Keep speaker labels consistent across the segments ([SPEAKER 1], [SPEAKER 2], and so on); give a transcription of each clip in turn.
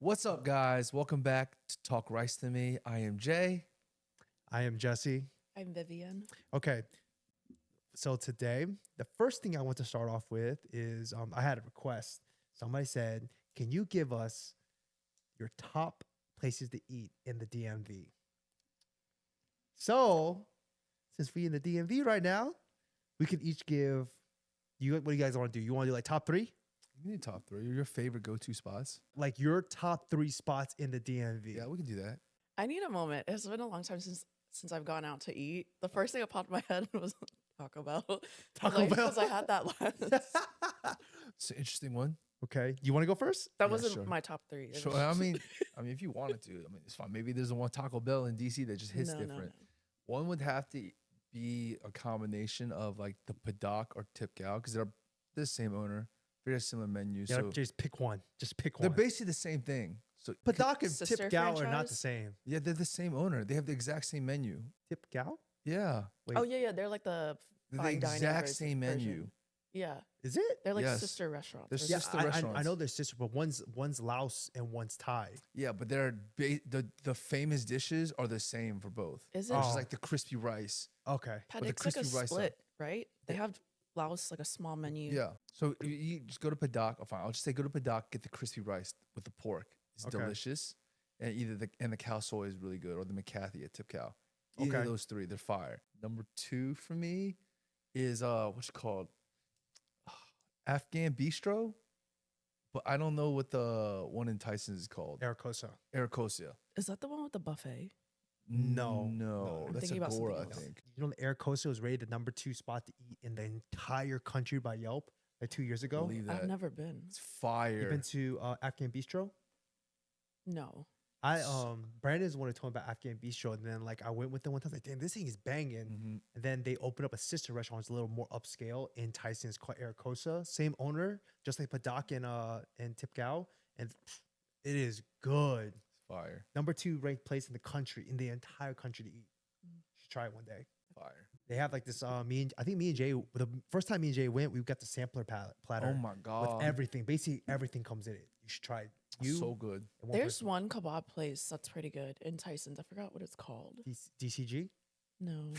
[SPEAKER 1] What's up, guys? Welcome back to Talk Rice to Me. I am Jay.
[SPEAKER 2] I am Jesse.
[SPEAKER 3] I'm Vivian.
[SPEAKER 2] Okay, so today, the first thing I want to start off with is I had a request. Somebody said, can you give us your top places to eat in the DMV? So, since we in the DMV right now, we can each give you, what do you guys want to do? You want to do like top three?
[SPEAKER 1] You need top three. Your favorite go-to spots?
[SPEAKER 2] Like your top three spots in the DMV.
[SPEAKER 1] Yeah, we can do that.
[SPEAKER 3] I need a moment. It's been a long time since I've gone out to eat. The first thing that popped in my head was Taco Bell.
[SPEAKER 2] Taco Bell.
[SPEAKER 3] Because I had that last.
[SPEAKER 1] It's an interesting one.
[SPEAKER 2] Okay, you want to go first?
[SPEAKER 3] That
[SPEAKER 1] Yeah,
[SPEAKER 3] wasn't
[SPEAKER 1] sure.
[SPEAKER 3] my top three. It
[SPEAKER 1] Sure.
[SPEAKER 3] was-
[SPEAKER 1] I mean, if you wanted to, it's fine. Maybe there's one Taco Bell in DC that just hits
[SPEAKER 3] No,
[SPEAKER 1] different.
[SPEAKER 3] no.
[SPEAKER 1] One would have to be a combination of like the Paddock or Tip Gal because they're the same owner, very similar menus.
[SPEAKER 2] Yeah,
[SPEAKER 1] So
[SPEAKER 2] just pick one. Just pick
[SPEAKER 1] they're
[SPEAKER 2] one.
[SPEAKER 1] basically the same thing. So
[SPEAKER 2] Paddock and
[SPEAKER 3] Sister
[SPEAKER 2] Tip Gal are not
[SPEAKER 3] franchise?
[SPEAKER 2] the same.
[SPEAKER 1] yeah, they're the same owner. They have the exact same menu.
[SPEAKER 2] Tip Gal?
[SPEAKER 1] Yeah,
[SPEAKER 2] Wait,
[SPEAKER 3] Oh yeah, they're like the
[SPEAKER 1] they're the
[SPEAKER 3] fine dining
[SPEAKER 1] exact
[SPEAKER 3] version-
[SPEAKER 1] same menu.
[SPEAKER 3] version. Yeah,
[SPEAKER 2] is it?
[SPEAKER 3] they're like
[SPEAKER 1] Yes.
[SPEAKER 3] sister restaurants.
[SPEAKER 1] They're
[SPEAKER 3] or
[SPEAKER 2] Yeah,
[SPEAKER 1] sister
[SPEAKER 3] something.
[SPEAKER 2] I
[SPEAKER 1] restaurants.
[SPEAKER 2] know they're sister, but one's Laos and one's Thai.
[SPEAKER 1] Yeah, but the famous dishes are the same for both.
[SPEAKER 3] Is it?
[SPEAKER 1] Which
[SPEAKER 2] Oh.
[SPEAKER 1] is like the crispy rice.
[SPEAKER 2] Okay.
[SPEAKER 3] Paddock's like a
[SPEAKER 1] crispy rice
[SPEAKER 3] split, right? They have Laos like a small menu.
[SPEAKER 1] Yeah. So you just go to Paddock. Oh, fine. I'll just say go to Paddock, get the crispy rice with the pork. It's
[SPEAKER 2] Okay.
[SPEAKER 1] delicious. And either the cow soy is really good or the McCarthy at Tip Cow. Either of
[SPEAKER 2] Okay.
[SPEAKER 1] those three, they're fire. Number two for me is what's it called? Afghan Bistro. But I don't know what the one in Tyson's is called.
[SPEAKER 2] Aracosa.
[SPEAKER 1] Aracosia.
[SPEAKER 3] Is that the one with the buffet?
[SPEAKER 2] No.
[SPEAKER 1] No,
[SPEAKER 3] I'm
[SPEAKER 1] that's
[SPEAKER 3] thinking about
[SPEAKER 1] Agora, I
[SPEAKER 3] something else.
[SPEAKER 1] think.
[SPEAKER 2] You know, the Aracosa was rated the #2 spot to eat in the entire country by Yelp like 2 years ago.
[SPEAKER 1] Believe that.
[SPEAKER 3] I've never been.
[SPEAKER 1] It's fire.
[SPEAKER 2] You've been to Afghan Bistro?
[SPEAKER 3] No.
[SPEAKER 2] Brandon's the one who told me about Afghan Bistro, and then like I went with them one time. I was like, damn, this thing is banging.
[SPEAKER 1] Mhm.
[SPEAKER 2] And then they opened up a sister restaurant, it's a little more upscale in Tyson. It's called Aracosa. Same owner, just like Paddock and Tip Gal, and it is good.
[SPEAKER 1] Fire.
[SPEAKER 2] #2 ranked place in the country, in the entire country to eat. You should try it one day.
[SPEAKER 1] Fire.
[SPEAKER 2] They have like this. I think me and Jay, the first time me and Jay went, we got the sampler platter
[SPEAKER 1] Oh my god.
[SPEAKER 2] with everything. Basically, everything comes in it. You should try it. You
[SPEAKER 1] so good.
[SPEAKER 2] and one
[SPEAKER 3] There's
[SPEAKER 2] person.
[SPEAKER 3] one kebab place that's pretty good in Tyson's. I forgot what it's called.
[SPEAKER 2] DCG.
[SPEAKER 3] No.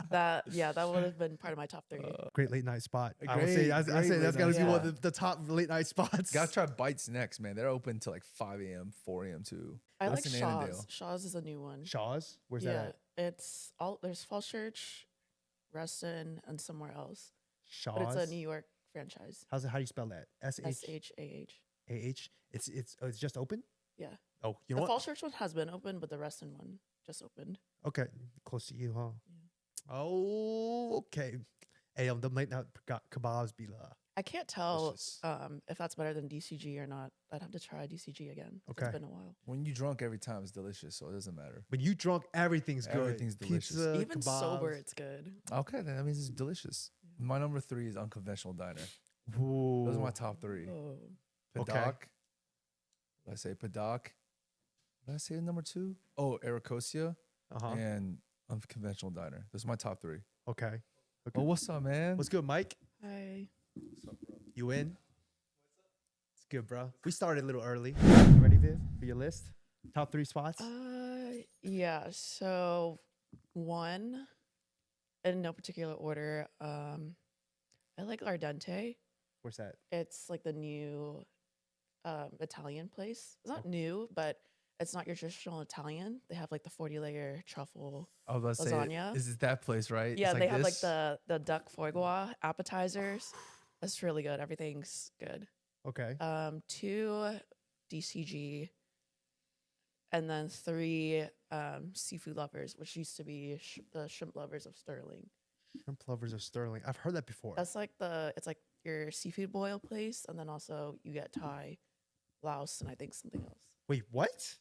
[SPEAKER 3] That would have been part of my top three.
[SPEAKER 2] Great late night spot.
[SPEAKER 1] A
[SPEAKER 2] I would say
[SPEAKER 1] great-
[SPEAKER 2] I
[SPEAKER 1] great
[SPEAKER 2] say that's
[SPEAKER 1] late
[SPEAKER 2] got to
[SPEAKER 3] night
[SPEAKER 2] be one
[SPEAKER 3] spot.
[SPEAKER 2] of the top late night spots.
[SPEAKER 1] Gotta try Bites next, man. They're open till like 5 a.m., 4 a.m. too.
[SPEAKER 3] I
[SPEAKER 1] That's
[SPEAKER 3] like
[SPEAKER 1] in
[SPEAKER 3] Shaw's.
[SPEAKER 1] Annandale.
[SPEAKER 3] Shaw's is a new one.
[SPEAKER 2] Shaw's. Where's
[SPEAKER 3] yeah,
[SPEAKER 2] that at?
[SPEAKER 3] it's all there's Falls Church, Reston, and somewhere else.
[SPEAKER 2] Shaw's.
[SPEAKER 3] But it's a New York franchise.
[SPEAKER 2] How do you spell that?
[SPEAKER 3] SHAH.
[SPEAKER 2] SHAH. It's just open.
[SPEAKER 3] Yeah.
[SPEAKER 2] Oh, you
[SPEAKER 3] The
[SPEAKER 2] know what?
[SPEAKER 3] Falls Church one has been open, but the Reston one just opened.
[SPEAKER 2] Okay, close to you, huh?
[SPEAKER 3] Yeah.
[SPEAKER 2] Oh, okay. Hey, the late night kebabs be la.
[SPEAKER 3] I can't tell
[SPEAKER 1] Delicious.
[SPEAKER 3] if that's better than DCG or not. I'd have to try DCG again.
[SPEAKER 2] Okay.
[SPEAKER 3] It's been a while.
[SPEAKER 1] When you drunk, every time it's delicious, so it doesn't matter.
[SPEAKER 2] When you drunk, everything's good.
[SPEAKER 1] Everything's delicious.
[SPEAKER 2] Pizza,
[SPEAKER 3] Even sober,
[SPEAKER 2] kebabs.
[SPEAKER 3] it's good.
[SPEAKER 1] Okay, then that means it's delicious. My number 3 is Unconventional Diner.
[SPEAKER 2] Ooh.
[SPEAKER 1] Those are my top 3.
[SPEAKER 3] Oh.
[SPEAKER 2] Okay.
[SPEAKER 1] Paddock. Did I say Paddock? Did I say number 2? Oh, Aracosia
[SPEAKER 2] Uh-huh.
[SPEAKER 1] and Unconventional Diner. Those are my top 3.
[SPEAKER 2] Okay.
[SPEAKER 1] Oh, what's up, man?
[SPEAKER 2] What's good, Mike?
[SPEAKER 3] Hi.
[SPEAKER 2] You in? It's good, bro. We started a little early. You ready, Viv, for your list? Top 3 spots?
[SPEAKER 3] Yeah. So one, in no particular order. I like Ardente.
[SPEAKER 2] Where's that?
[SPEAKER 3] It's like the new Italian place. It's not new, but it's not your traditional Italian. They have like the 40-layer truffle.
[SPEAKER 1] I was about to say,
[SPEAKER 3] lasagna.
[SPEAKER 1] is it that place, right? It's
[SPEAKER 3] Yeah, they have like
[SPEAKER 1] this?
[SPEAKER 3] the duck foie gras appetizers. That's really good. Everything's good.
[SPEAKER 2] Okay.
[SPEAKER 3] 2 DCG, and then 3 seafood lovers, which used to be the shrimp lovers of Sterling.
[SPEAKER 2] Shrimp Lovers of Sterling. I've heard that before.
[SPEAKER 3] That's like it's like your seafood boil place, and then also you get Thai, Laos, and I think something else.
[SPEAKER 2] Wait, what?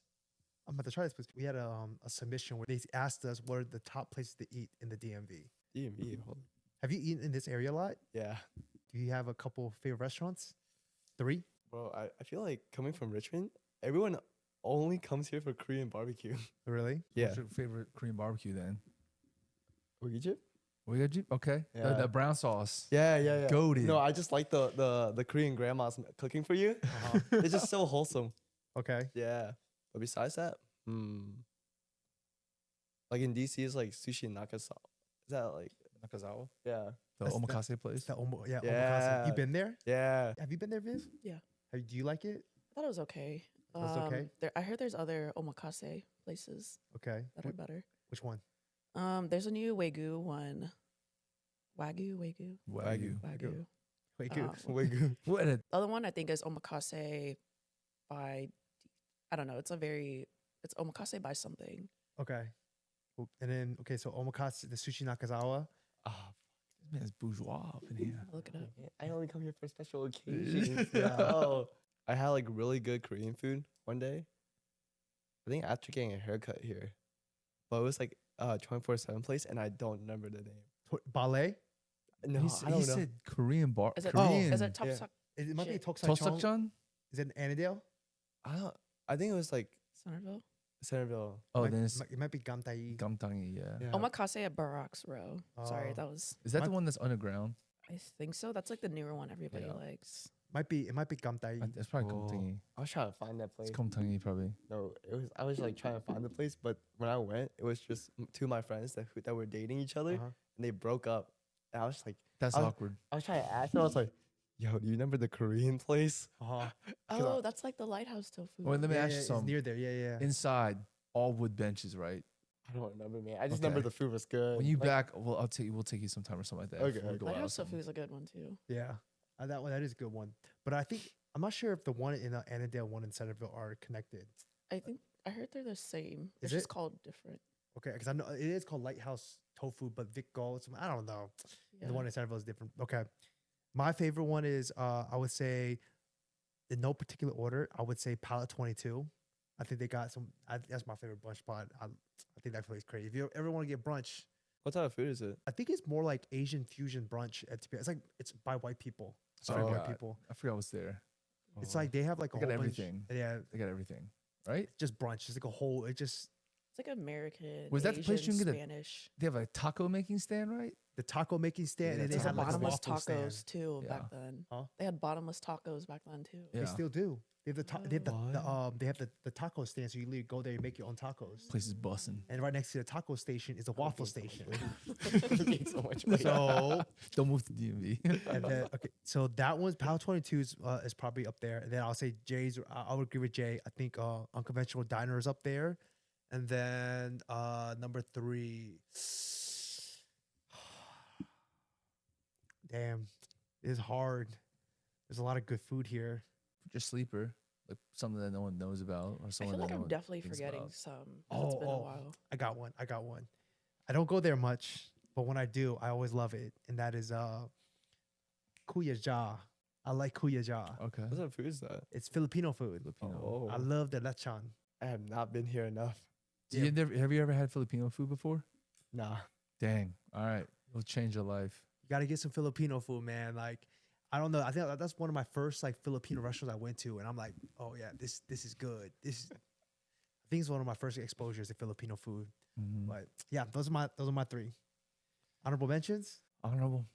[SPEAKER 2] I'm about to try this place. We had a submission where they asked us what are the top places to eat in the DMV.
[SPEAKER 4] DMV.
[SPEAKER 2] Have you eaten in this area a lot?
[SPEAKER 4] Yeah.
[SPEAKER 2] Do you have a couple favorite restaurants? 3?
[SPEAKER 4] Bro, I feel like coming from Richmond, everyone only comes here for Korean barbecue.
[SPEAKER 2] Really?
[SPEAKER 4] Yeah.
[SPEAKER 1] What's your favorite Korean barbecue then?
[SPEAKER 4] Egypt?
[SPEAKER 1] We got you. Okay.
[SPEAKER 4] Yeah.
[SPEAKER 1] The brown sauce.
[SPEAKER 4] Yeah, yeah, yeah.
[SPEAKER 1] Goated.
[SPEAKER 4] No, I just like the Korean grandmas cooking for you.
[SPEAKER 2] Uh-huh.
[SPEAKER 4] It's just so wholesome.
[SPEAKER 2] Okay.
[SPEAKER 4] Yeah. But besides that, like in DC, it's like sushi nakasawa. Is that like
[SPEAKER 1] Nakazawa.
[SPEAKER 4] yeah,
[SPEAKER 1] The
[SPEAKER 2] That's-
[SPEAKER 1] omakase
[SPEAKER 2] It's
[SPEAKER 1] place.
[SPEAKER 2] the omakase. You
[SPEAKER 4] Yeah.
[SPEAKER 2] been there?
[SPEAKER 4] yeah?
[SPEAKER 2] Have you been there, Viv?
[SPEAKER 3] Yeah.
[SPEAKER 2] Do you like it?
[SPEAKER 3] I thought it was okay.
[SPEAKER 2] Was it okay?
[SPEAKER 3] I heard there's other omakase places
[SPEAKER 2] Okay.
[SPEAKER 3] that are better.
[SPEAKER 2] Which one?
[SPEAKER 3] There's a new Wagyu one. Wagyu.
[SPEAKER 1] Wagyu.
[SPEAKER 2] Wait,
[SPEAKER 3] Uh,
[SPEAKER 4] Wagyu.
[SPEAKER 1] What a
[SPEAKER 3] The other one I think is omakase by, I don't know. It's omakase by something.
[SPEAKER 2] okay. And then so omakase, the sushi nakazawa.
[SPEAKER 4] Ah,
[SPEAKER 1] this man's bourgeois up in here.
[SPEAKER 3] I'll look it up.
[SPEAKER 4] I only come here for special occasions. Oh, I had like really good Korean food one day. I think after getting a haircut here, but it was like 24/7 place, and I don't remember the name.
[SPEAKER 2] Ballet.
[SPEAKER 4] No,
[SPEAKER 1] he
[SPEAKER 4] I don't know.
[SPEAKER 1] said Korean bar.
[SPEAKER 3] Is it,
[SPEAKER 1] Korean.
[SPEAKER 3] is it
[SPEAKER 4] Yeah.
[SPEAKER 3] Topsak
[SPEAKER 2] It might be
[SPEAKER 3] Shit.
[SPEAKER 2] Tokusai
[SPEAKER 1] Tosakchan?
[SPEAKER 2] Is it in Annandale?
[SPEAKER 4] I think it was like
[SPEAKER 3] Centerville?
[SPEAKER 4] Centerville.
[SPEAKER 1] Oh, then it's
[SPEAKER 2] It might be Gamtai.
[SPEAKER 1] Gamtangi. Yeah.
[SPEAKER 4] Yeah.
[SPEAKER 3] Omakase at Barracks Row. Sorry,
[SPEAKER 2] Oh.
[SPEAKER 3] that was.
[SPEAKER 1] Is that the
[SPEAKER 2] My-
[SPEAKER 1] one that's underground?
[SPEAKER 3] I think so. That's like the newer one everybody
[SPEAKER 1] Yeah.
[SPEAKER 3] likes.
[SPEAKER 2] It might be Gamtai.
[SPEAKER 1] It's probably
[SPEAKER 4] Oh.
[SPEAKER 1] Gamtangi.
[SPEAKER 4] I was trying to find that place.
[SPEAKER 1] It's Gamtangi probably.
[SPEAKER 4] No, I was like trying to find the place, but when I went, it was just two of my friends that were dating each other,
[SPEAKER 2] Uh-huh.
[SPEAKER 4] and they broke up. And I was like,
[SPEAKER 1] That's
[SPEAKER 4] I was-
[SPEAKER 1] awkward.
[SPEAKER 4] I was trying to ask them. I was like, "Yo, do you remember the Korean place?"
[SPEAKER 2] Uh-huh.
[SPEAKER 3] Oh, that's like the Lighthouse Tofu.
[SPEAKER 1] Wait, let me ask you
[SPEAKER 2] It's
[SPEAKER 1] something.
[SPEAKER 2] near there. Yeah.
[SPEAKER 1] Inside, all wood benches, right?
[SPEAKER 4] I don't remember, man. I just
[SPEAKER 1] Okay.
[SPEAKER 4] remember the food was good.
[SPEAKER 1] When you
[SPEAKER 4] Like,
[SPEAKER 1] back, well, we'll take you sometime or something like that.
[SPEAKER 4] Okay,
[SPEAKER 1] before we
[SPEAKER 4] okay.
[SPEAKER 1] go out or
[SPEAKER 3] Lighthouse
[SPEAKER 1] something.
[SPEAKER 3] Tofu is a good one too.
[SPEAKER 2] Yeah. That is a good one. But I'm not sure if the one in Annandale, one in Centerville are connected.
[SPEAKER 3] I think I heard they're the same.
[SPEAKER 2] Is
[SPEAKER 3] It's just
[SPEAKER 2] it?
[SPEAKER 3] called different.
[SPEAKER 2] Okay, because I know it is called Lighthouse Tofu, but Vic Gold, I don't know.
[SPEAKER 3] Yeah.
[SPEAKER 2] The one in Centerville is different. Okay. My favorite one is I would say, in no particular order, I would say Palette 22. I think they got some. That's my favorite brunch spot. I think that place is crazy. If you ever want to get brunch,
[SPEAKER 4] what type of food is it?
[SPEAKER 2] I think it's more like Asian fusion brunch. It's by white people. It's by
[SPEAKER 1] Oh,
[SPEAKER 2] white
[SPEAKER 1] God.
[SPEAKER 2] people.
[SPEAKER 1] I forgot what's there.
[SPEAKER 2] It's like they have like a
[SPEAKER 1] They got
[SPEAKER 2] whole bunch-
[SPEAKER 1] everything.
[SPEAKER 2] Yeah,
[SPEAKER 1] They got everything, right?
[SPEAKER 2] just brunch. It's like a whole. It just
[SPEAKER 3] It's like American.
[SPEAKER 1] Was that the place you
[SPEAKER 3] Asian,
[SPEAKER 1] can get a-
[SPEAKER 3] Spanish?
[SPEAKER 1] They have a taco making stand, right?
[SPEAKER 2] the taco making stand,
[SPEAKER 1] Yeah,
[SPEAKER 2] and they
[SPEAKER 3] There's
[SPEAKER 1] that's
[SPEAKER 2] had
[SPEAKER 3] a
[SPEAKER 2] like a
[SPEAKER 3] bottomless
[SPEAKER 2] waffle
[SPEAKER 3] tacos
[SPEAKER 2] stand.
[SPEAKER 3] too
[SPEAKER 1] Yeah.
[SPEAKER 3] back then.
[SPEAKER 2] Huh?
[SPEAKER 3] They had bottomless tacos back then too.
[SPEAKER 1] Yeah.
[SPEAKER 2] They still do. They have
[SPEAKER 4] What?
[SPEAKER 2] they have the taco stand, so you literally go there and make your own tacos.
[SPEAKER 1] Place is bussing.
[SPEAKER 2] And right next to the taco station is a waffle station.
[SPEAKER 4] Gained so much weight.
[SPEAKER 2] So
[SPEAKER 1] Don't move to DMV.
[SPEAKER 2] and then okay, so that one's Pal 22 is probably up there. And then I'll say Jay's. I would agree with Jay. I think Unconventional Diner is up there, and then number 3. Damn, it's hard. There's a lot of good food here.
[SPEAKER 1] Your sleeper, like something that no one knows about, or
[SPEAKER 3] I
[SPEAKER 1] someone
[SPEAKER 3] feel like
[SPEAKER 1] that no
[SPEAKER 3] I'm
[SPEAKER 1] one
[SPEAKER 3] definitely
[SPEAKER 1] thinks
[SPEAKER 3] forgetting
[SPEAKER 1] about.
[SPEAKER 3] some. It's been a while.
[SPEAKER 2] I got one. I don't go there much, but when I do, I always love it, and that is Kuya Ja. I like Kuya Ja.
[SPEAKER 1] Okay.
[SPEAKER 4] What type of food is that?
[SPEAKER 2] It's Filipino food.
[SPEAKER 1] Filipino.
[SPEAKER 4] Oh,
[SPEAKER 2] I love the lechon.
[SPEAKER 4] I have not been here enough.
[SPEAKER 1] Have you ever had Filipino food before?
[SPEAKER 4] Nah.
[SPEAKER 1] Dang. All right. It'll change your life.
[SPEAKER 2] You got to get some Filipino food, man. Like, I don't know. I think that's one of my first like Filipino restaurants I went to, and I'm like, oh yeah, this is good. I think it's one of my first exposures to Filipino food.
[SPEAKER 1] Mhm.
[SPEAKER 2] But yeah, those are my 3 honorable mentions.
[SPEAKER 1] Honorable.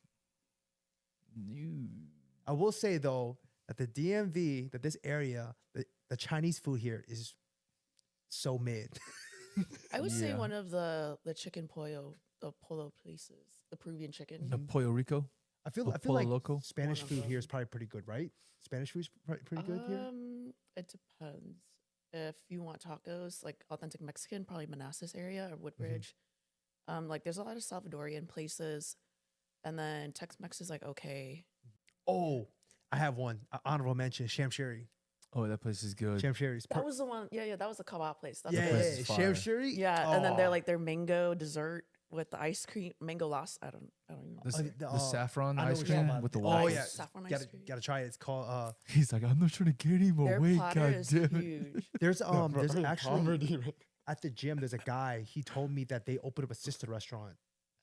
[SPEAKER 1] You.
[SPEAKER 2] I will say though that the DMV, that this area, the Chinese food here is so mid.
[SPEAKER 3] I would say
[SPEAKER 1] Yeah.
[SPEAKER 3] one of the chicken pollo, the polo places, the Peruvian chicken.
[SPEAKER 1] The Puerto Rico.
[SPEAKER 2] I feel
[SPEAKER 1] Polo
[SPEAKER 2] like
[SPEAKER 1] Loco?
[SPEAKER 2] Spanish
[SPEAKER 3] One of
[SPEAKER 2] food here
[SPEAKER 3] them.
[SPEAKER 2] is probably pretty good, right? Spanish food's pretty good here.
[SPEAKER 3] It depends. If you want tacos, like authentic Mexican, probably Manassas area or Woodbridge. Like there's a lot of Salvadorian places, and then Tex-Mex is like okay.
[SPEAKER 2] Oh, I have one honorable mention. Shamshiri.
[SPEAKER 1] Oh, that place is good.
[SPEAKER 2] Shamshiri's.
[SPEAKER 3] That was the one. Yeah, that was the kebab place. That's
[SPEAKER 2] yeah,
[SPEAKER 3] the
[SPEAKER 1] place
[SPEAKER 3] place.
[SPEAKER 1] is fire.
[SPEAKER 2] Shamshiri.
[SPEAKER 3] Yeah, and then they're
[SPEAKER 2] Oh.
[SPEAKER 3] like their mango dessert with the ice cream, mango loss. I don't even know.
[SPEAKER 1] This,
[SPEAKER 2] Oh,
[SPEAKER 1] the saffron
[SPEAKER 2] I know
[SPEAKER 1] ice
[SPEAKER 2] what you're
[SPEAKER 1] cream
[SPEAKER 2] talking about.
[SPEAKER 1] with the
[SPEAKER 2] Oh
[SPEAKER 1] waffles.
[SPEAKER 2] yeah,
[SPEAKER 3] Saffron ice
[SPEAKER 2] gotta
[SPEAKER 3] cream.
[SPEAKER 2] try it. It's called.
[SPEAKER 1] He's like, I'm not trying to get any more
[SPEAKER 3] Their
[SPEAKER 1] weight.
[SPEAKER 3] platter
[SPEAKER 1] God
[SPEAKER 3] is
[SPEAKER 1] damn it.
[SPEAKER 3] huge.
[SPEAKER 2] There's actually
[SPEAKER 4] poverty.
[SPEAKER 2] at the gym. There's a guy. He told me that they opened up a sister restaurant.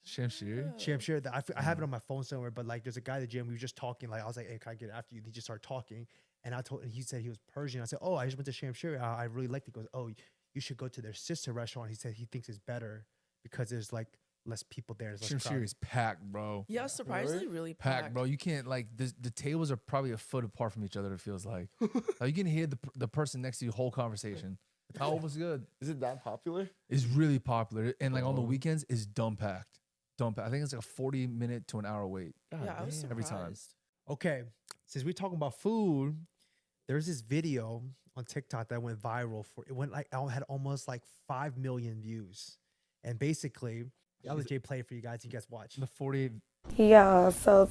[SPEAKER 1] Shamshir.
[SPEAKER 2] Shamshir. I have it on my phone somewhere, but like, there's a guy at the gym. We were just talking. Like, I was like, "Hey, can I get it after you?" And he just started talking, and he said he was Persian. I said, "Oh, I just went to Shamshir. I really liked it." He goes, "Oh, you should go to their sister restaurant." He said he thinks it's better because there's like less people there. It's less
[SPEAKER 1] Shrimp Shack
[SPEAKER 2] crowded.
[SPEAKER 1] is packed, bro.
[SPEAKER 3] Yeah, surprisingly really
[SPEAKER 1] Packed, bro. You can't like the tables are probably a foot apart from each other. It feels like you can hear the person next to you whole conversation. How was good?
[SPEAKER 4] Is it that popular?
[SPEAKER 1] It's really popular, and like on the weekends is dumb packed. Dumb packed. I think it's like a 40-minute to an hour wait.
[SPEAKER 3] Yeah, I was surprised.
[SPEAKER 1] every time.
[SPEAKER 2] Okay, since we're talking about food, there's this video on TikTok that went viral had almost like 5 million views, and basically, I'll let Jay play it for you guys. You guys watch.
[SPEAKER 1] The 48.
[SPEAKER 5] Yeah, so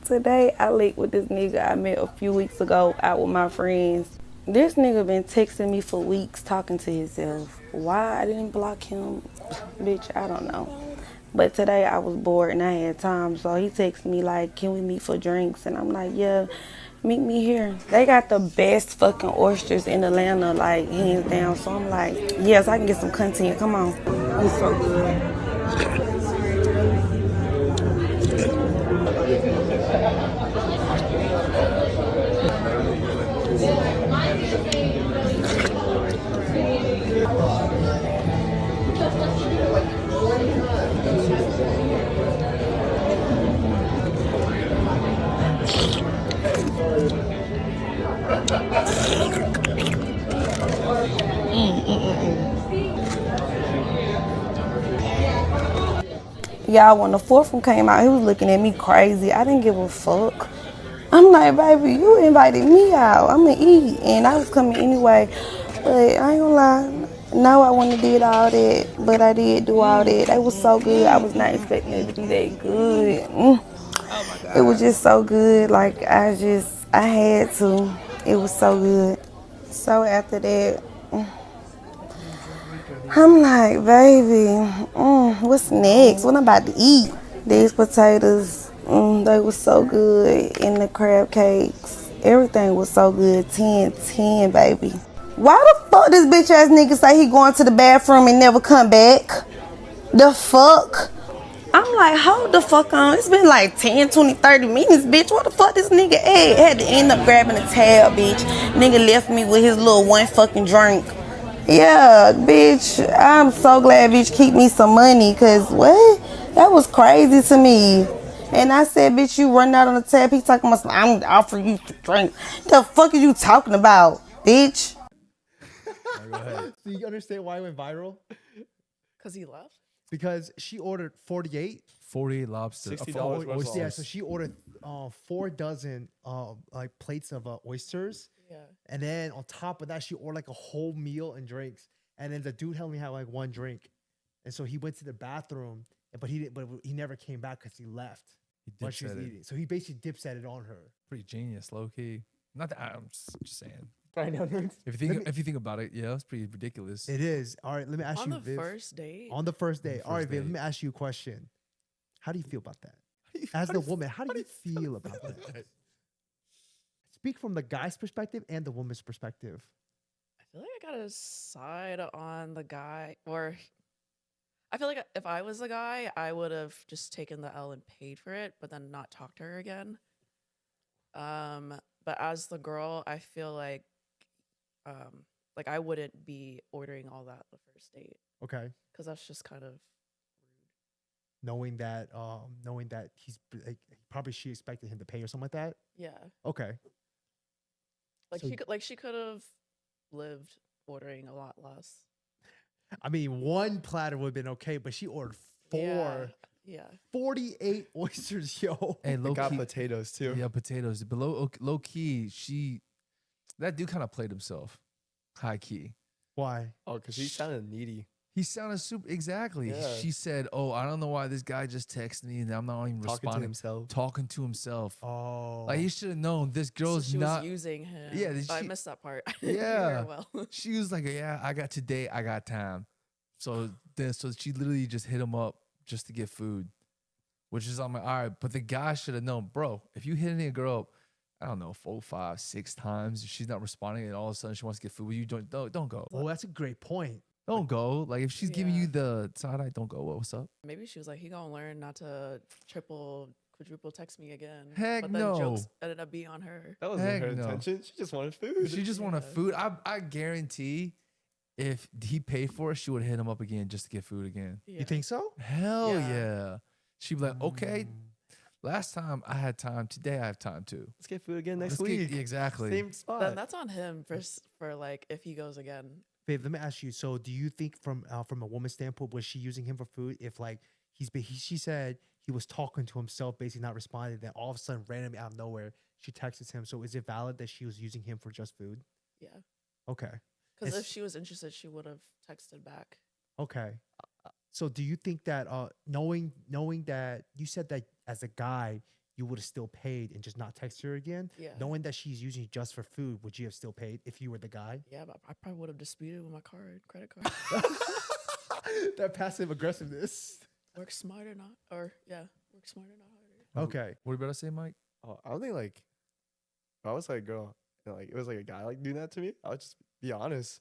[SPEAKER 5] today I linked with this nigga I met a few weeks ago out with my friends. This nigga been texting me for weeks talking to himself. Why I didn't block him, bitch, I don't know. But today I was bored and I had time, so he texted me like, can we meet for drinks? And I'm like, yeah, meet me here. They got the best fucking oysters in Atlanta, like hands down. So I'm like, yes, I can get some content, come on. It's so good. Y'all, when the fourth one came out, he was looking at me crazy. I didn't give a fuck. I'm like, baby, you invited me out. I'm gonna eat, and I was coming anyway. But I ain't gonna lie, no, I wouldn't have did all that, but I did do all that. It was so good. I was not expecting it to be that good. Oh my God. It was just so good. Like I had to. It was so good. So after that, I'm like, baby, what's next? What I'm about to eat? These potatoes, they were so good. And the crab cakes, everything was so good. 10, baby. Why the fuck this bitch ass nigga say he going to the bathroom and never come back? The fuck? I'm like, hold the fuck on. It's been like 10, 20, 30 minutes, bitch. What the fuck this nigga at? Had to end up grabbing a tab, bitch. Nigga left me with his little one fucking drink. Yeah, bitch, I'm so glad bitch keep me some money, cause what? That was crazy to me. And I said, bitch, you running out on the tab. He talking about, I'm offering you to drink. The fuck are you talking about, bitch?
[SPEAKER 2] Go ahead. So you understand why it went viral?
[SPEAKER 3] Because he left?
[SPEAKER 2] Because she ordered 48.
[SPEAKER 1] 48 lobster.
[SPEAKER 4] $60 worth of
[SPEAKER 2] Yeah, so she ordered 4 dozen like plates of oysters.
[SPEAKER 3] Yeah.
[SPEAKER 2] And then on top of that, she ordered like a whole meal and drinks. And then the dude only had like 1 drink. And so he went to the bathroom, but he never came back because he left while she was eating. So he basically dip-set it on her.
[SPEAKER 1] Pretty genius, low key. Not that I'm just saying.
[SPEAKER 2] If
[SPEAKER 1] If you think about it, yeah, it's pretty ridiculous.
[SPEAKER 2] It is. All right, let me ask
[SPEAKER 3] On
[SPEAKER 2] you,
[SPEAKER 3] the
[SPEAKER 2] Viv.
[SPEAKER 3] first date?
[SPEAKER 2] On the first day. All right,
[SPEAKER 1] first
[SPEAKER 2] Viv, let
[SPEAKER 1] date.
[SPEAKER 2] me ask you a question. How do you feel about that? As the woman, how do you feel about that? Speak from the guy's perspective and the woman's perspective.
[SPEAKER 3] I feel like I gotta side on the guy, or I feel like if I was the guy, I would have just taken the L and paid for it, but then not talked to her again. But as the girl, I feel like I wouldn't be ordering all that the first date,
[SPEAKER 2] Okay.
[SPEAKER 3] because that's just kind of rude.
[SPEAKER 2] Knowing that he's like, probably she expected him to pay or something like that.
[SPEAKER 3] Yeah,
[SPEAKER 2] Okay.
[SPEAKER 3] like
[SPEAKER 2] So-
[SPEAKER 3] she could have lived ordering a lot less.
[SPEAKER 2] I mean, 1 platter would have been okay, but she ordered 4.
[SPEAKER 3] Yeah.
[SPEAKER 2] 48 oysters, yo.
[SPEAKER 1] Hey, low
[SPEAKER 4] Got
[SPEAKER 1] key.
[SPEAKER 4] potatoes too.
[SPEAKER 1] Yeah, potatoes. But low key, that dude kind of played himself. High key.
[SPEAKER 2] Why?
[SPEAKER 4] Oh, because he sounded needy.
[SPEAKER 1] He sounded super exactly.
[SPEAKER 4] Yeah.
[SPEAKER 1] She said, "Oh, I don't know why this guy just texted me and I'm not even
[SPEAKER 4] Talking to
[SPEAKER 1] responding."
[SPEAKER 4] himself.
[SPEAKER 1] Talking to himself.
[SPEAKER 2] Oh.
[SPEAKER 1] Like he should have known this
[SPEAKER 3] So
[SPEAKER 1] girl's
[SPEAKER 3] she
[SPEAKER 1] not.
[SPEAKER 3] was using him.
[SPEAKER 1] Yeah,
[SPEAKER 3] I
[SPEAKER 1] she-
[SPEAKER 3] missed that part. I didn't hear
[SPEAKER 1] Yeah.
[SPEAKER 3] it well.
[SPEAKER 1] She was like, "Yeah, I got today. I got time." So she literally just hit him up just to get food, which is I'm like, all right. But the guy should have known, bro. If you hit any girl up, I don't know, 4, 5, 6 times, if she's not responding, and all of a sudden she wants to get food, you don't go.
[SPEAKER 2] Oh, that's a great point.
[SPEAKER 1] Don't go. Like if she's giving
[SPEAKER 3] Yeah.
[SPEAKER 1] you the side eye, don't go. What's up?
[SPEAKER 3] Maybe she was like, he gonna learn not to quadruple text me again.
[SPEAKER 1] Heck
[SPEAKER 3] but then
[SPEAKER 1] no.
[SPEAKER 3] jokes ended up being on her.
[SPEAKER 4] That wasn't
[SPEAKER 1] Heck
[SPEAKER 4] her
[SPEAKER 1] no.
[SPEAKER 4] intention. She just wanted food.
[SPEAKER 1] She just wanted
[SPEAKER 3] Yeah.
[SPEAKER 1] food. I guarantee if he paid for it, she would hit him up again just to get food again.
[SPEAKER 3] Yeah.
[SPEAKER 2] You think so?
[SPEAKER 1] Hell
[SPEAKER 3] Yeah.
[SPEAKER 1] yeah. She'd be like, okay,
[SPEAKER 2] Mm.
[SPEAKER 1] last time I had time. Today I have time too.
[SPEAKER 4] Let's get food again next
[SPEAKER 1] Let's get-
[SPEAKER 4] week.
[SPEAKER 1] yeah, exactly.
[SPEAKER 4] Same spot.
[SPEAKER 3] Then that's on him for like if he goes again.
[SPEAKER 2] Babe, let me ask you. So, do you think from a woman's standpoint, was she using him for food? If like she said he was talking to himself, basically not responding, then all of a sudden, randomly out of nowhere, she texts him. So, is it valid that she was using him for just food?
[SPEAKER 3] Yeah.
[SPEAKER 2] Okay.
[SPEAKER 3] Because if
[SPEAKER 2] It's-
[SPEAKER 3] she was interested, she would have texted back.
[SPEAKER 2] Okay. So, do you think that knowing that you said that as a guy you would have still paid and just not text her again,
[SPEAKER 3] Yeah.
[SPEAKER 2] knowing that she's using it just for food, would you have still paid if you were the guy?
[SPEAKER 3] Yeah, but I probably would have disputed with my credit card.
[SPEAKER 2] That passive aggressiveness.
[SPEAKER 3] Work smarter, not work smarter, not harder.
[SPEAKER 2] Okay.
[SPEAKER 1] What are you about to say, Mike?
[SPEAKER 4] Oh, I don't think like if I was like a girl and like it was like a guy like doing that to me, I would just be honest.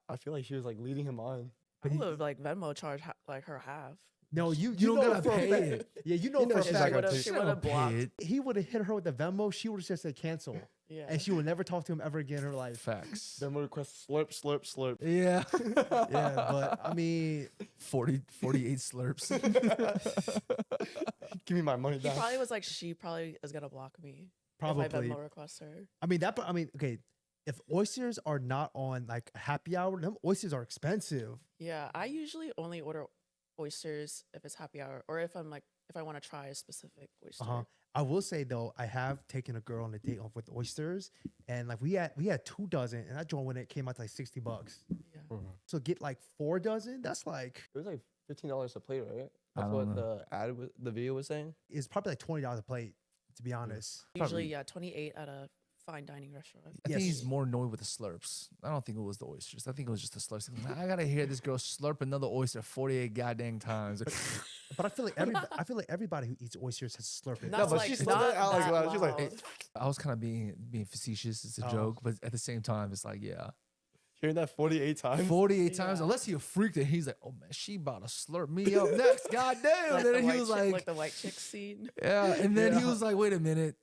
[SPEAKER 4] I feel like she was like leading him on.
[SPEAKER 3] I
[SPEAKER 2] But he-
[SPEAKER 3] would have like Venmo charged like her half.
[SPEAKER 2] No, you
[SPEAKER 1] don't
[SPEAKER 2] know
[SPEAKER 1] gotta
[SPEAKER 2] for a
[SPEAKER 1] pay
[SPEAKER 2] fact-
[SPEAKER 1] it.
[SPEAKER 2] Yeah, you know
[SPEAKER 4] You know
[SPEAKER 2] for a
[SPEAKER 4] she's
[SPEAKER 2] fact.
[SPEAKER 4] not gonna
[SPEAKER 3] She
[SPEAKER 4] take-
[SPEAKER 3] would have blocked.
[SPEAKER 1] Paid.
[SPEAKER 2] He would have hit her with the Venmo. She would have just said cancel,
[SPEAKER 3] Yeah.
[SPEAKER 2] and she would never talk to him ever again in her life.
[SPEAKER 1] Facts.
[SPEAKER 4] Then we request slurp, slurp, slurp.
[SPEAKER 1] Yeah.
[SPEAKER 2] Yeah, but I mean,
[SPEAKER 1] 48 slurps.
[SPEAKER 4] Give me my money
[SPEAKER 3] He
[SPEAKER 4] back.
[SPEAKER 3] probably was like, she probably is gonna block me.
[SPEAKER 2] probably.
[SPEAKER 3] If I Venmo request her.
[SPEAKER 2] I mean that. I mean, okay. If oysters are not on like happy hour, them oysters are expensive.
[SPEAKER 3] Yeah, I usually only order oysters if it's happy hour or if I want to try a specific oyster.
[SPEAKER 2] I will say though, I have taken a girl on a date with oysters, and like we had 2 dozen, and that joint when it came out to like $60.
[SPEAKER 3] Yeah.
[SPEAKER 2] So get like 4 dozen. That's like
[SPEAKER 4] It was like $15 a plate, right?
[SPEAKER 1] I
[SPEAKER 4] That's
[SPEAKER 1] don't
[SPEAKER 4] what
[SPEAKER 1] know.
[SPEAKER 4] the video was saying.
[SPEAKER 2] it's probably like $20 a plate. To be honest,
[SPEAKER 3] Usually, yeah, 28 at a fine dining restaurant.
[SPEAKER 1] I think he's
[SPEAKER 2] Yes.
[SPEAKER 1] more annoyed with the slurps. I don't think it was the oysters. I think it was just the slurps. I gotta hear this girl slurp another oyster 48 goddamn times.
[SPEAKER 2] but I feel like everybody who eats oysters has to slurp it.
[SPEAKER 3] Not
[SPEAKER 4] but
[SPEAKER 3] like,
[SPEAKER 4] she slurped
[SPEAKER 3] not
[SPEAKER 4] it out like
[SPEAKER 3] that
[SPEAKER 4] loud. She's like,
[SPEAKER 3] loud.
[SPEAKER 1] I was kind of being facetious. It's a
[SPEAKER 2] Oh.
[SPEAKER 1] joke, but at the same time, it's like, yeah,
[SPEAKER 4] Hearing that 48 times.
[SPEAKER 1] 48 times.
[SPEAKER 3] Yeah.
[SPEAKER 1] Unless he a freak, that he's like, oh man, she about to slurp me up next. Goddamn.
[SPEAKER 3] Like
[SPEAKER 1] And
[SPEAKER 3] the
[SPEAKER 1] then he
[SPEAKER 3] white
[SPEAKER 1] was
[SPEAKER 3] chick-
[SPEAKER 1] like,
[SPEAKER 3] the white chick scene.
[SPEAKER 1] yeah. And then he
[SPEAKER 2] Yeah.
[SPEAKER 1] was like, wait a minute,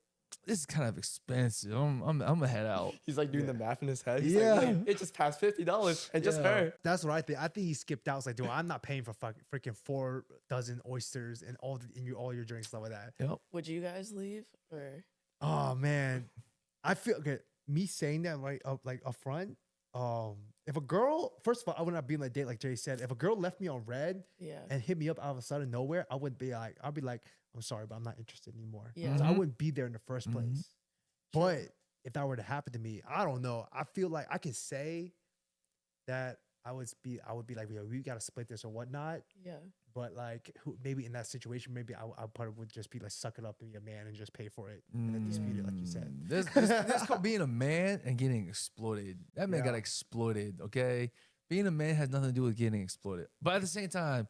[SPEAKER 1] this is kind of expensive. I'm gonna head out.
[SPEAKER 4] He's like doing the math in his head. He's
[SPEAKER 1] Yeah.
[SPEAKER 4] like, wait, it just passed $50 and just
[SPEAKER 1] Yeah.
[SPEAKER 4] her.
[SPEAKER 2] That's what I think. I think he skipped out. It's like, dude, I'm not paying for freaking 4 dozen oysters and all your drinks stuff like that.
[SPEAKER 1] Yep.
[SPEAKER 3] Would you guys leave or?
[SPEAKER 2] Oh man, I feel okay. Me saying that right up like up front. If a girl, first of all, I would not be on a date like Jay said. If a girl left me on red
[SPEAKER 3] Yeah.
[SPEAKER 2] and hit me up out of a sudden nowhere, I wouldn't be like, I'd be like, I'm sorry, but I'm not interested anymore.
[SPEAKER 3] Yeah.
[SPEAKER 2] So I
[SPEAKER 1] Mhm.
[SPEAKER 2] wouldn't be there in the first
[SPEAKER 1] Mhm.
[SPEAKER 2] place. But if that were to happen to me, I don't know. I feel like I can say that I would be like, yo, we gotta split this or whatnot.
[SPEAKER 3] Yeah.
[SPEAKER 2] But like, maybe in that situation, maybe I probably would just be like, suck it up and be a man and just pay for it and then dispute it, like you said.
[SPEAKER 1] This called being a man and getting exploited. That man got
[SPEAKER 2] Yeah.
[SPEAKER 1] exploited, okay? Being a man has nothing to do with getting exploited. But at the same time,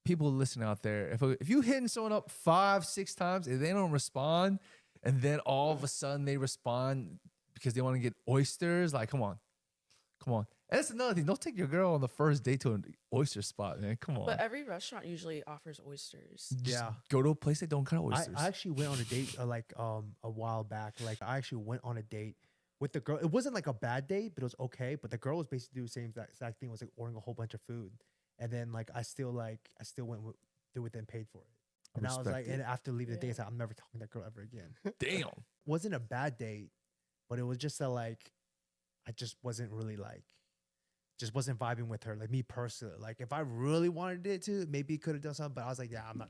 [SPEAKER 1] people listening out there, if you hitting someone up 5-6 times and they don't respond, and then all of a sudden they respond because they want to get oysters, like, come on. And that's another thing. Don't take your girl on the first date to an oyster spot, man. Come on.
[SPEAKER 3] But every restaurant usually offers oysters.
[SPEAKER 1] Just
[SPEAKER 2] Yeah.
[SPEAKER 1] go to a place that don't got oysters.
[SPEAKER 2] I actually went on a date a while back. Like I actually went on a date with the girl. It wasn't like a bad date, but it was okay. But the girl was basically doing the same exact thing. Was like ordering a whole bunch of food, and then like I still went through with it and paid for it. And I was
[SPEAKER 1] respect
[SPEAKER 2] like,
[SPEAKER 1] it.
[SPEAKER 2] and after leaving the date,
[SPEAKER 3] Yeah.
[SPEAKER 2] I said, I'm never talking to that girl ever again.
[SPEAKER 1] Damn.
[SPEAKER 2] Wasn't a bad date, but it was just that like I just wasn't really like. Just wasn't vibing with her, like me personally. Like if I really wanted it to, maybe could have done something. But I was like, yeah, I'm not.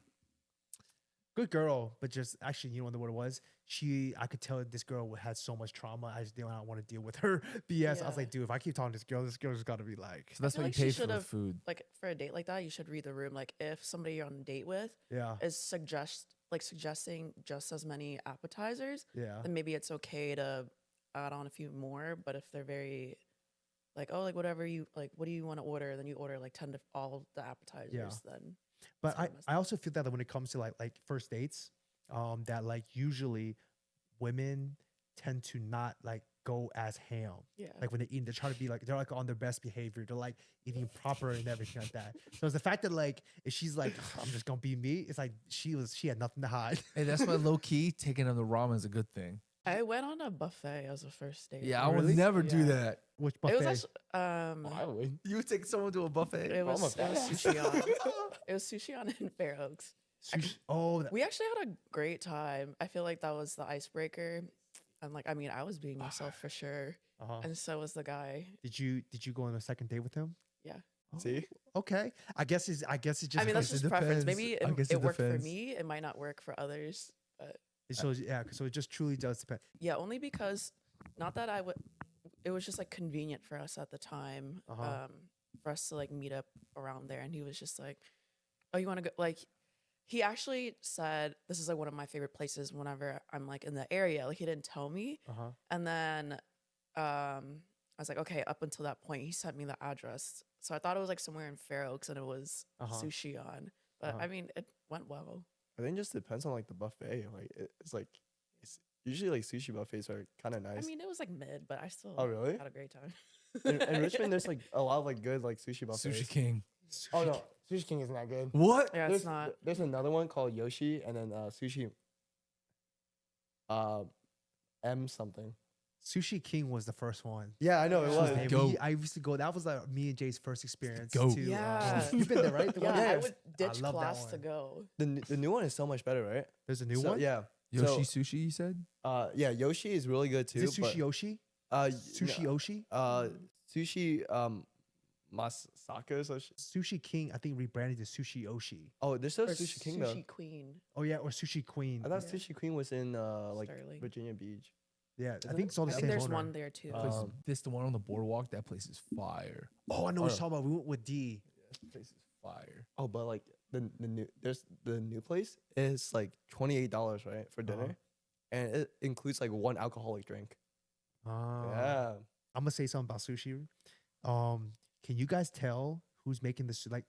[SPEAKER 2] Good girl, but just actually, you know what it was? I could tell this girl had so much trauma. I just did not want to deal with her BS. I
[SPEAKER 3] Yeah.
[SPEAKER 2] was like, dude, if I keep talking to this girl's got to be like,
[SPEAKER 1] So that's
[SPEAKER 3] feel
[SPEAKER 1] why you
[SPEAKER 3] like she
[SPEAKER 1] pay for the
[SPEAKER 3] should've-
[SPEAKER 1] food.
[SPEAKER 3] Like for a date like that, you should read the room. Like if somebody you're on a date with
[SPEAKER 2] yeah,
[SPEAKER 3] is suggesting just as many appetizers,
[SPEAKER 2] yeah,
[SPEAKER 3] then maybe it's okay to add on a few more. But if they're very like, oh, like whatever you like, what do you want to order? Then you order like 10 to all the appetizers. Then
[SPEAKER 2] But
[SPEAKER 3] it's kinda messed
[SPEAKER 2] I
[SPEAKER 3] up.
[SPEAKER 2] also feel that when it comes to like first dates, that like usually women tend to not like go as ham.
[SPEAKER 3] Yeah.
[SPEAKER 2] Like when they're eating, they're trying to be like, they're like on their best behavior. They're like eating proper and everything like that. So it's the fact that like, if she's like, I'm just gonna be me, it's like she had nothing to hide.
[SPEAKER 1] Hey, that's why low key taking on the ramen is a good thing.
[SPEAKER 3] I went on a buffet as a first date.
[SPEAKER 1] Yeah, I
[SPEAKER 2] Really?
[SPEAKER 1] would never do
[SPEAKER 3] Yeah.
[SPEAKER 1] that.
[SPEAKER 2] Which
[SPEAKER 3] It
[SPEAKER 2] buffet?
[SPEAKER 3] was actually
[SPEAKER 4] I would.
[SPEAKER 1] You would take someone to a buffet?
[SPEAKER 3] it was
[SPEAKER 4] I'm a
[SPEAKER 3] sushi on. It was sushi on in Fair Oaks.
[SPEAKER 2] Sushi. Oh,
[SPEAKER 3] We actually had a great time. I feel like that was the icebreaker. And like, I mean, I was being myself for sure,
[SPEAKER 2] uh-huh.
[SPEAKER 3] and so was the guy.
[SPEAKER 2] Did you go on a second date with him?
[SPEAKER 3] Yeah.
[SPEAKER 4] See?
[SPEAKER 2] Okay. I guess it's just.
[SPEAKER 3] I mean, that's
[SPEAKER 1] guess it
[SPEAKER 3] just preference.
[SPEAKER 1] depends.
[SPEAKER 3] Maybe
[SPEAKER 1] I guess
[SPEAKER 3] it
[SPEAKER 1] it
[SPEAKER 3] worked for
[SPEAKER 1] depends.
[SPEAKER 3] me. It might not work for others. But
[SPEAKER 2] so yeah. So it just truly does depend.
[SPEAKER 3] yeah, only because not that I would. It was just like convenient for us at the time.
[SPEAKER 2] Uh-huh.
[SPEAKER 3] For us to like meet up around there, and he was just like, "Oh, you want to go?" Like, he actually said, "This is like one of my favorite places whenever I'm like in the area." Like, he didn't tell me,
[SPEAKER 2] Uh huh.
[SPEAKER 3] and then I was like, "Okay." Up until that point, he sent me the address, so I thought it was like somewhere in Fair Oaks, and it was
[SPEAKER 2] Uh-huh.
[SPEAKER 3] sushi on. But
[SPEAKER 2] Uh-huh.
[SPEAKER 3] I mean, it went well.
[SPEAKER 4] I think it just depends on like the buffet. Like it's like it's usually like sushi buffets are kind of nice.
[SPEAKER 3] I mean, it was like mid, but I still
[SPEAKER 4] Oh, really?
[SPEAKER 3] had a great time.
[SPEAKER 4] In Richmond, there's like a lot of like good like sushi buffets.
[SPEAKER 1] Sushi King.
[SPEAKER 4] Oh no, Sushi King isn't that good.
[SPEAKER 1] What?
[SPEAKER 3] Yeah,
[SPEAKER 4] there's,
[SPEAKER 3] it's not.
[SPEAKER 4] There's another one called Yoshi, and then sushi. M something.
[SPEAKER 2] Sushi King was the first one.
[SPEAKER 4] Yeah, I know it
[SPEAKER 3] Yeah.
[SPEAKER 4] was.
[SPEAKER 2] And
[SPEAKER 1] Goat.
[SPEAKER 2] I used to go. That was like me and Jay's first experience.
[SPEAKER 1] goat.
[SPEAKER 2] To,
[SPEAKER 3] Yeah.
[SPEAKER 2] you've been there, right? The
[SPEAKER 3] Yeah,
[SPEAKER 2] one-
[SPEAKER 3] I
[SPEAKER 4] Yeah.
[SPEAKER 3] would ditch
[SPEAKER 2] love that
[SPEAKER 3] class to
[SPEAKER 2] one.
[SPEAKER 3] go.
[SPEAKER 4] The new one is so much better, right?
[SPEAKER 2] There's a new
[SPEAKER 4] So,
[SPEAKER 2] one.
[SPEAKER 4] Yeah.
[SPEAKER 1] Yoshi Sushi, you said?
[SPEAKER 4] Yeah. Yoshi is really good too.
[SPEAKER 2] Is it
[SPEAKER 4] but,
[SPEAKER 2] Sushi Yoshi? Sushi
[SPEAKER 4] no,
[SPEAKER 2] Oshi?
[SPEAKER 4] Sushi Masaka. So
[SPEAKER 2] Sushi King, I think rebranded to Sushi Oshi.
[SPEAKER 4] oh, there's still
[SPEAKER 3] Or
[SPEAKER 4] Sushi King though.
[SPEAKER 3] Sushi Queen.
[SPEAKER 2] Oh yeah, or Sushi Queen.
[SPEAKER 4] I thought
[SPEAKER 3] Yeah.
[SPEAKER 4] Sushi Queen was in like
[SPEAKER 3] Sterling.
[SPEAKER 4] Virginia Beach.
[SPEAKER 2] Yeah, I
[SPEAKER 4] Isn't
[SPEAKER 2] think
[SPEAKER 4] it?
[SPEAKER 2] it's all the
[SPEAKER 3] I
[SPEAKER 2] same
[SPEAKER 3] think there's
[SPEAKER 2] owner.
[SPEAKER 3] one there too.
[SPEAKER 1] Place is-
[SPEAKER 4] Um,
[SPEAKER 1] this the one on the boardwalk. That place is fire.
[SPEAKER 2] Oh, I know what you're talking about. We went with D.
[SPEAKER 1] That place is fire.
[SPEAKER 4] Oh, but like the new place is like $28, right, for dinner,
[SPEAKER 2] Uh-huh.
[SPEAKER 4] and it includes like one alcoholic drink.
[SPEAKER 2] Ah.
[SPEAKER 4] Yeah.
[SPEAKER 2] I'm gonna say something about sushi. Can you guys tell who's making this? Like,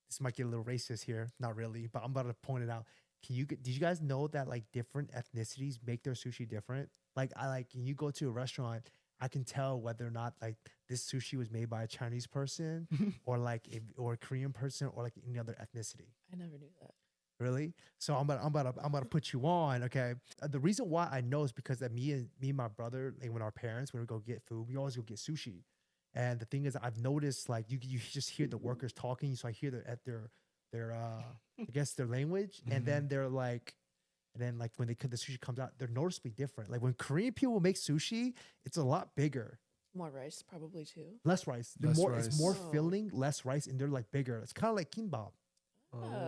[SPEAKER 2] this might get a little racist here. Not really, but I'm about to point it out. Did you guys know that like different ethnicities make their sushi different? Like, when you go to a restaurant, I can tell whether or not like this sushi was made by a Chinese person or like or a Korean person or like any other ethnicity.
[SPEAKER 3] I never knew that.
[SPEAKER 2] Really? So I'm about to put you on. Okay. The reason why I know is because that me and my brother, like when our parents, when we go get food, we always go get sushi. And the thing is, I've noticed like you just hear the workers talking, so I hear their I guess their language, and then they're like, and then like when the sushi comes out, they're noticeably different. Like when Korean people make sushi, it's a lot bigger,
[SPEAKER 3] More rice, probably too.
[SPEAKER 2] less rice.
[SPEAKER 1] Less
[SPEAKER 2] It's more
[SPEAKER 3] rice. Oh.
[SPEAKER 2] filling, less rice, and they're like bigger. It's kind of like kimbap.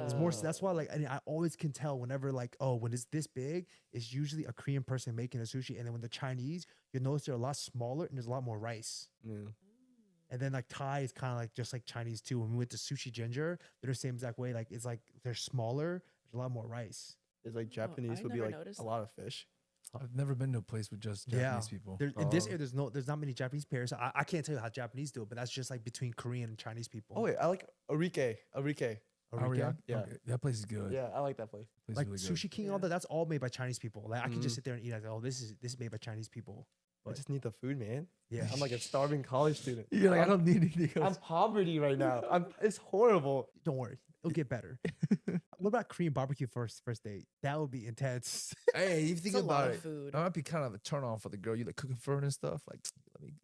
[SPEAKER 2] It's more. That's why, like, and I always can tell whenever, like, oh, when it's this big, it's usually a Korean person making a sushi, and then when the Chinese, you notice they're a lot smaller and there's a lot more rice.
[SPEAKER 4] Yeah.
[SPEAKER 2] And then like Thai is kind of like just like Chinese too. When we went to Sushi Ginger, they're the same exact way. Like it's like they're smaller, there's a lot more rice.
[SPEAKER 4] It's like
[SPEAKER 3] Oh,
[SPEAKER 4] Japanese
[SPEAKER 3] I
[SPEAKER 4] would be
[SPEAKER 3] never
[SPEAKER 4] like
[SPEAKER 3] noticed
[SPEAKER 4] a lot of fish.
[SPEAKER 1] I've never been to a place with just Japanese people.
[SPEAKER 2] In this
[SPEAKER 4] Oh.
[SPEAKER 2] area, there's not many Japanese pairs. I can't tell you how Japanese do it, but that's just like between Korean and Chinese people.
[SPEAKER 4] Oh wait, I like Arike.
[SPEAKER 2] Arike?
[SPEAKER 4] Yeah.
[SPEAKER 1] Okay, that place is good.
[SPEAKER 4] Yeah, I like that place.
[SPEAKER 1] Place is
[SPEAKER 2] Like
[SPEAKER 1] really good.
[SPEAKER 2] Sushi King, all
[SPEAKER 3] Yeah.
[SPEAKER 2] that. That's all made by Chinese people. Like I can just
[SPEAKER 4] Mhm.
[SPEAKER 2] sit there and eat. Like, oh, this is made by Chinese people.
[SPEAKER 4] I
[SPEAKER 2] But-
[SPEAKER 4] just need the food, man.
[SPEAKER 2] Yeah.
[SPEAKER 4] I'm like a starving college student.
[SPEAKER 1] You're like, I
[SPEAKER 4] I'm-
[SPEAKER 1] don't need anything
[SPEAKER 4] I'm
[SPEAKER 1] else.
[SPEAKER 4] poverty right now. It's horrible.
[SPEAKER 2] Don't worry, it'll get better. What about Korean barbecue first date? That would be intense.
[SPEAKER 1] Hey, you
[SPEAKER 3] It's
[SPEAKER 1] think
[SPEAKER 3] a lot
[SPEAKER 1] about
[SPEAKER 3] of
[SPEAKER 1] it.
[SPEAKER 3] food.
[SPEAKER 1] That might be kind of a turn on for the girl. You like cooking for her and stuff. Like,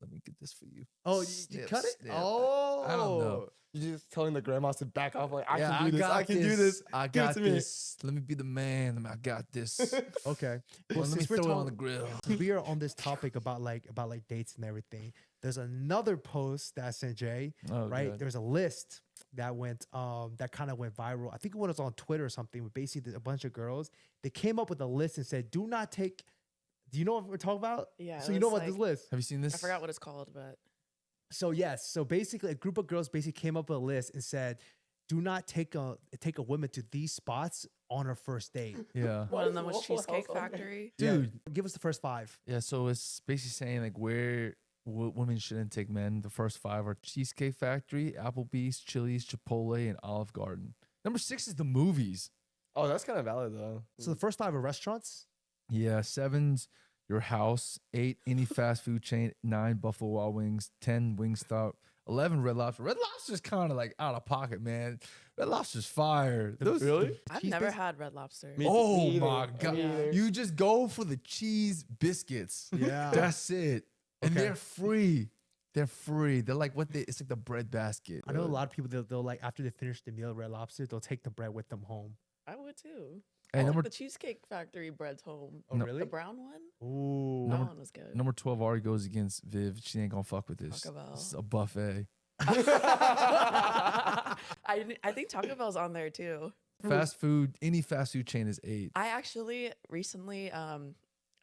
[SPEAKER 1] let me get this for you.
[SPEAKER 2] Oh, you
[SPEAKER 1] Snip,
[SPEAKER 2] cut it?
[SPEAKER 1] snip.
[SPEAKER 4] Oh,
[SPEAKER 1] I don't know.
[SPEAKER 4] You're just telling the grandmas to back off. Like I
[SPEAKER 1] Yeah,
[SPEAKER 4] can do this. I can do this.
[SPEAKER 1] I
[SPEAKER 4] Give it
[SPEAKER 1] got
[SPEAKER 4] to me.
[SPEAKER 1] this. Let me be the man. I got this.
[SPEAKER 2] Okay.
[SPEAKER 1] Well, let me
[SPEAKER 2] since we're
[SPEAKER 1] throw it on the
[SPEAKER 2] talking-
[SPEAKER 1] grill.
[SPEAKER 2] we are on this topic about like dates and everything. There's another post that I sent Jay,
[SPEAKER 1] Oh,
[SPEAKER 2] right?
[SPEAKER 1] God.
[SPEAKER 2] There's a list that went that kind of went viral. I think it was on Twitter or something. With basically a bunch of girls, they came up with a list and said, "Do not take." Do you know what we're talking about?
[SPEAKER 3] Yeah,
[SPEAKER 2] So
[SPEAKER 3] it
[SPEAKER 2] you know
[SPEAKER 3] was
[SPEAKER 2] about this
[SPEAKER 3] like-
[SPEAKER 2] list?
[SPEAKER 1] Have you seen this?
[SPEAKER 3] I forgot what it's called, but
[SPEAKER 2] So yes. So basically, a group of girls basically came up with a list and said, "Do not take a woman to these spots on her first date."
[SPEAKER 1] Yeah.
[SPEAKER 3] one of them was
[SPEAKER 4] Waffle House
[SPEAKER 3] Cheesecake
[SPEAKER 4] on there?
[SPEAKER 3] Factory.
[SPEAKER 1] Dude.
[SPEAKER 2] Yeah. Give us the first 5.
[SPEAKER 1] Yeah, so it's basically saying like where women shouldn't take men. The first 5 are Cheesecake Factory, Applebee's, Chili's, Chipotle, and Olive Garden. Number 6 is the movies.
[SPEAKER 4] Oh, that's kind of valid though.
[SPEAKER 2] So the first 5 are restaurants.
[SPEAKER 1] Yeah, 7's your house, 8 any fast food chain, 9 Buffalo Wild Wings, 10 Wingstop, 11 Red Lobster. Red Lobster's kind of like out of pocket, man. Red Lobster's fire. Those-
[SPEAKER 4] Really?
[SPEAKER 3] I've
[SPEAKER 2] cheese
[SPEAKER 3] never
[SPEAKER 2] base-
[SPEAKER 3] had Red Lobster.
[SPEAKER 4] Me-
[SPEAKER 1] Oh
[SPEAKER 4] Me either.
[SPEAKER 1] my
[SPEAKER 4] Me
[SPEAKER 1] god!
[SPEAKER 4] either.
[SPEAKER 1] You just go for the cheese biscuits.
[SPEAKER 2] Yeah.
[SPEAKER 1] That's it, and
[SPEAKER 2] Okay.
[SPEAKER 1] they're free. They're free. They're like it's like the bread basket.
[SPEAKER 2] I know a lot of people they'll like after they finish the meal at Red Lobster, they'll take the bread with them home.
[SPEAKER 3] I would too.
[SPEAKER 1] Hey,
[SPEAKER 3] I
[SPEAKER 1] number
[SPEAKER 3] like the Cheesecake Factory bread's home.
[SPEAKER 2] Oh,
[SPEAKER 1] No.
[SPEAKER 2] really?
[SPEAKER 3] The brown one?
[SPEAKER 2] Ooh.
[SPEAKER 3] That one was good.
[SPEAKER 1] number 12 already goes against Viv. She ain't gonna fuck with this.
[SPEAKER 3] Taco Bell.
[SPEAKER 1] This is a buffet.
[SPEAKER 3] I think Taco Bell's on there too.
[SPEAKER 1] Fast food, any fast food chain is 8.
[SPEAKER 3] I actually recently, I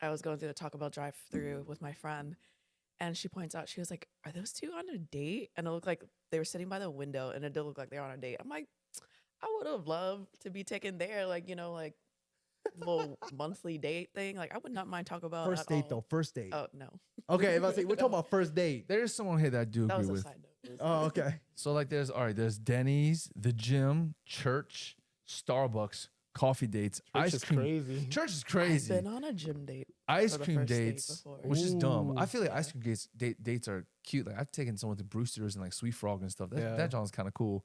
[SPEAKER 3] was going through the Taco Bell drive-through with my friend, and she points out, she was like, "Are those two on a date?" And it looked like they were sitting by the window, and it did look like they were on a date. I'm like, I would have loved to be taken there, like like little monthly date thing. Like I would not mind Taco Bell.
[SPEAKER 2] First
[SPEAKER 3] at
[SPEAKER 2] date
[SPEAKER 3] all.
[SPEAKER 2] though. First date.
[SPEAKER 3] Oh no,
[SPEAKER 2] Okay, if I say we're talking about first date.
[SPEAKER 1] There's someone here that I do
[SPEAKER 3] that
[SPEAKER 1] agree
[SPEAKER 3] was a
[SPEAKER 1] with.
[SPEAKER 3] side note.
[SPEAKER 2] Oh, okay.
[SPEAKER 1] So like there's Denny's, the gym, church, Starbucks, coffee dates, ice cream.
[SPEAKER 4] crazy.
[SPEAKER 1] Church is
[SPEAKER 3] I've
[SPEAKER 1] crazy.
[SPEAKER 3] been on a gym date.
[SPEAKER 1] Ice
[SPEAKER 3] for the
[SPEAKER 1] cream
[SPEAKER 3] first date
[SPEAKER 1] dates,
[SPEAKER 3] before.
[SPEAKER 1] which is dumb. I
[SPEAKER 2] Ooh.
[SPEAKER 1] feel like
[SPEAKER 3] Yeah.
[SPEAKER 1] ice cream dates are cute. Like I've taken someone to Brewster's and like Sweet Frog and stuff. That
[SPEAKER 4] Yeah.
[SPEAKER 1] that John's kind of cool.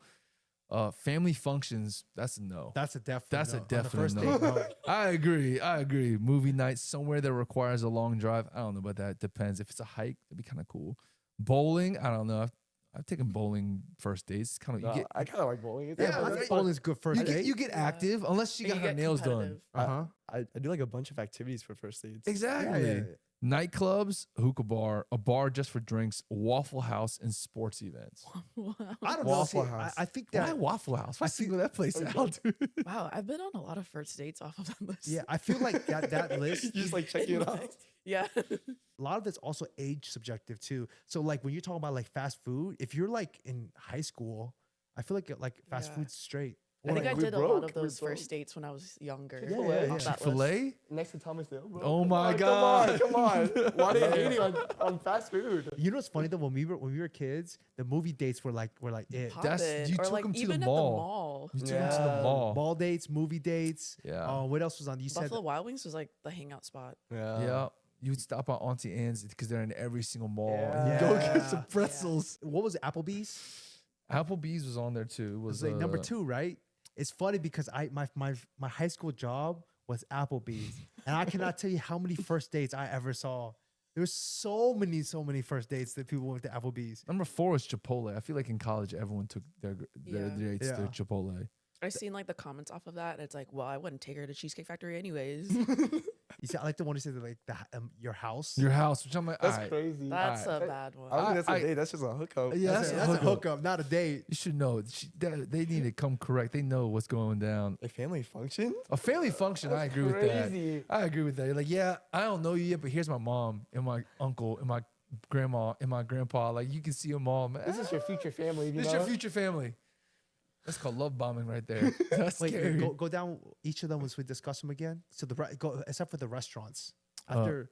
[SPEAKER 1] Family functions, that's a no.
[SPEAKER 2] That's a definite.
[SPEAKER 1] That's a
[SPEAKER 2] no. On the
[SPEAKER 1] definite
[SPEAKER 2] first
[SPEAKER 1] no.
[SPEAKER 2] date, no.
[SPEAKER 1] I agree. Movie nights somewhere that requires a long drive. I don't know about that. Depends. If it's a hike, that'd be kind of cool. Bowling, I don't know. I've taken bowling first dates. Kind of you get
[SPEAKER 4] I kind of like bowling. It's
[SPEAKER 1] Yeah,
[SPEAKER 4] fun.
[SPEAKER 1] I
[SPEAKER 2] I
[SPEAKER 1] think
[SPEAKER 2] bowling's good first
[SPEAKER 1] you
[SPEAKER 2] date.
[SPEAKER 1] get, you get
[SPEAKER 3] Yeah.
[SPEAKER 1] active unless she
[SPEAKER 3] And
[SPEAKER 1] got
[SPEAKER 3] you
[SPEAKER 1] her
[SPEAKER 3] get
[SPEAKER 1] nails done.
[SPEAKER 3] competitive.
[SPEAKER 2] Uh-huh.
[SPEAKER 4] I do like a bunch of activities for first dates.
[SPEAKER 1] Exactly.
[SPEAKER 2] Yeah.
[SPEAKER 1] Nightclubs, hookah bar, a bar just for drinks, Waffle House, and sports events.
[SPEAKER 2] I don't know.
[SPEAKER 4] Waffle
[SPEAKER 2] see,
[SPEAKER 4] House.
[SPEAKER 2] I think
[SPEAKER 1] Why
[SPEAKER 2] that.
[SPEAKER 1] Waffle House? Why
[SPEAKER 2] I
[SPEAKER 1] single that place out, dude?
[SPEAKER 3] Wow, I've been on a lot of first dates off of that list.
[SPEAKER 2] Yeah, I feel like that list.
[SPEAKER 4] Just like checking it out.
[SPEAKER 3] Yeah.
[SPEAKER 2] A lot of it's also age subjective too. So like when you're talking about like fast food, if you're like in high school, I feel like fast
[SPEAKER 3] Yeah.
[SPEAKER 2] food's straight.
[SPEAKER 3] I
[SPEAKER 2] Or
[SPEAKER 3] think
[SPEAKER 2] like,
[SPEAKER 3] I
[SPEAKER 4] we're
[SPEAKER 3] did a lot
[SPEAKER 4] broke,
[SPEAKER 3] of
[SPEAKER 4] we're
[SPEAKER 3] those
[SPEAKER 4] broke.
[SPEAKER 3] first dates when I was younger.
[SPEAKER 4] Chick-fil-A.
[SPEAKER 3] off that list.
[SPEAKER 1] Chick-fil-A?
[SPEAKER 4] Next to Thomasdale. Bro.
[SPEAKER 1] Oh
[SPEAKER 4] Come
[SPEAKER 1] my
[SPEAKER 4] on,
[SPEAKER 1] God.
[SPEAKER 4] Come on. Why are you hating on fast food?
[SPEAKER 2] you know what's funny though? When we were kids, the movie dates were like it.
[SPEAKER 1] That's-
[SPEAKER 3] Poppin',
[SPEAKER 1] you
[SPEAKER 3] or
[SPEAKER 1] took
[SPEAKER 3] like
[SPEAKER 1] 'em to the
[SPEAKER 3] even
[SPEAKER 1] mall.
[SPEAKER 3] at the mall.
[SPEAKER 1] You took them to the
[SPEAKER 4] Yeah.
[SPEAKER 1] mall.
[SPEAKER 2] Ball dates, movie dates.
[SPEAKER 1] Yeah.
[SPEAKER 2] What else was on? You said
[SPEAKER 3] Buffalo Wild Wings was like the hangout spot.
[SPEAKER 1] Yeah. You would stop at Auntie Anne's because they're in every single mall.
[SPEAKER 4] Yeah.
[SPEAKER 1] And you go get
[SPEAKER 2] Yeah.
[SPEAKER 1] some pretzels.
[SPEAKER 2] what was it, Applebee's?
[SPEAKER 1] Applebee's was on there too. It
[SPEAKER 2] It
[SPEAKER 1] was
[SPEAKER 2] was like number
[SPEAKER 1] uh,
[SPEAKER 2] 2, right? It's funny because my high school job was Applebee's, and I cannot tell you how many first dates I ever saw. There was so many first dates that people went to Applebee's.
[SPEAKER 1] Number 4 was Chipotle. I feel like in college everyone took their
[SPEAKER 3] Yeah.
[SPEAKER 1] dates to
[SPEAKER 2] Yeah.
[SPEAKER 1] Chipotle.
[SPEAKER 3] I've seen like the comments off of that, and it's like, well, I wouldn't take her to Cheesecake Factory anyways.
[SPEAKER 2] You see, I like the one who said like your house.
[SPEAKER 1] Your house, which I'm like,
[SPEAKER 4] That's
[SPEAKER 1] alright,
[SPEAKER 4] crazy.
[SPEAKER 3] That's
[SPEAKER 1] Alright.
[SPEAKER 3] a bad one.
[SPEAKER 4] I don't think that's a
[SPEAKER 1] I-
[SPEAKER 4] date. That's just a hookup.
[SPEAKER 1] Yeah,
[SPEAKER 2] that's a hookup, not a date.
[SPEAKER 1] You should know. They need to come correct. They know what's going down.
[SPEAKER 4] A family function?
[SPEAKER 1] A family function, I
[SPEAKER 4] That's
[SPEAKER 1] agree with
[SPEAKER 4] crazy.
[SPEAKER 1] that. I agree with that. You're like, yeah, I don't know you yet, but here's my mom and my uncle and my grandma and my grandpa. Like, you can see them all. Man.
[SPEAKER 4] This is your future family. You
[SPEAKER 1] This
[SPEAKER 4] know?
[SPEAKER 1] your future family. That's called love bombing right there. That's
[SPEAKER 2] Wait,
[SPEAKER 1] scary.
[SPEAKER 2] go down each of them once we discuss them again. So go except for the restaurants. After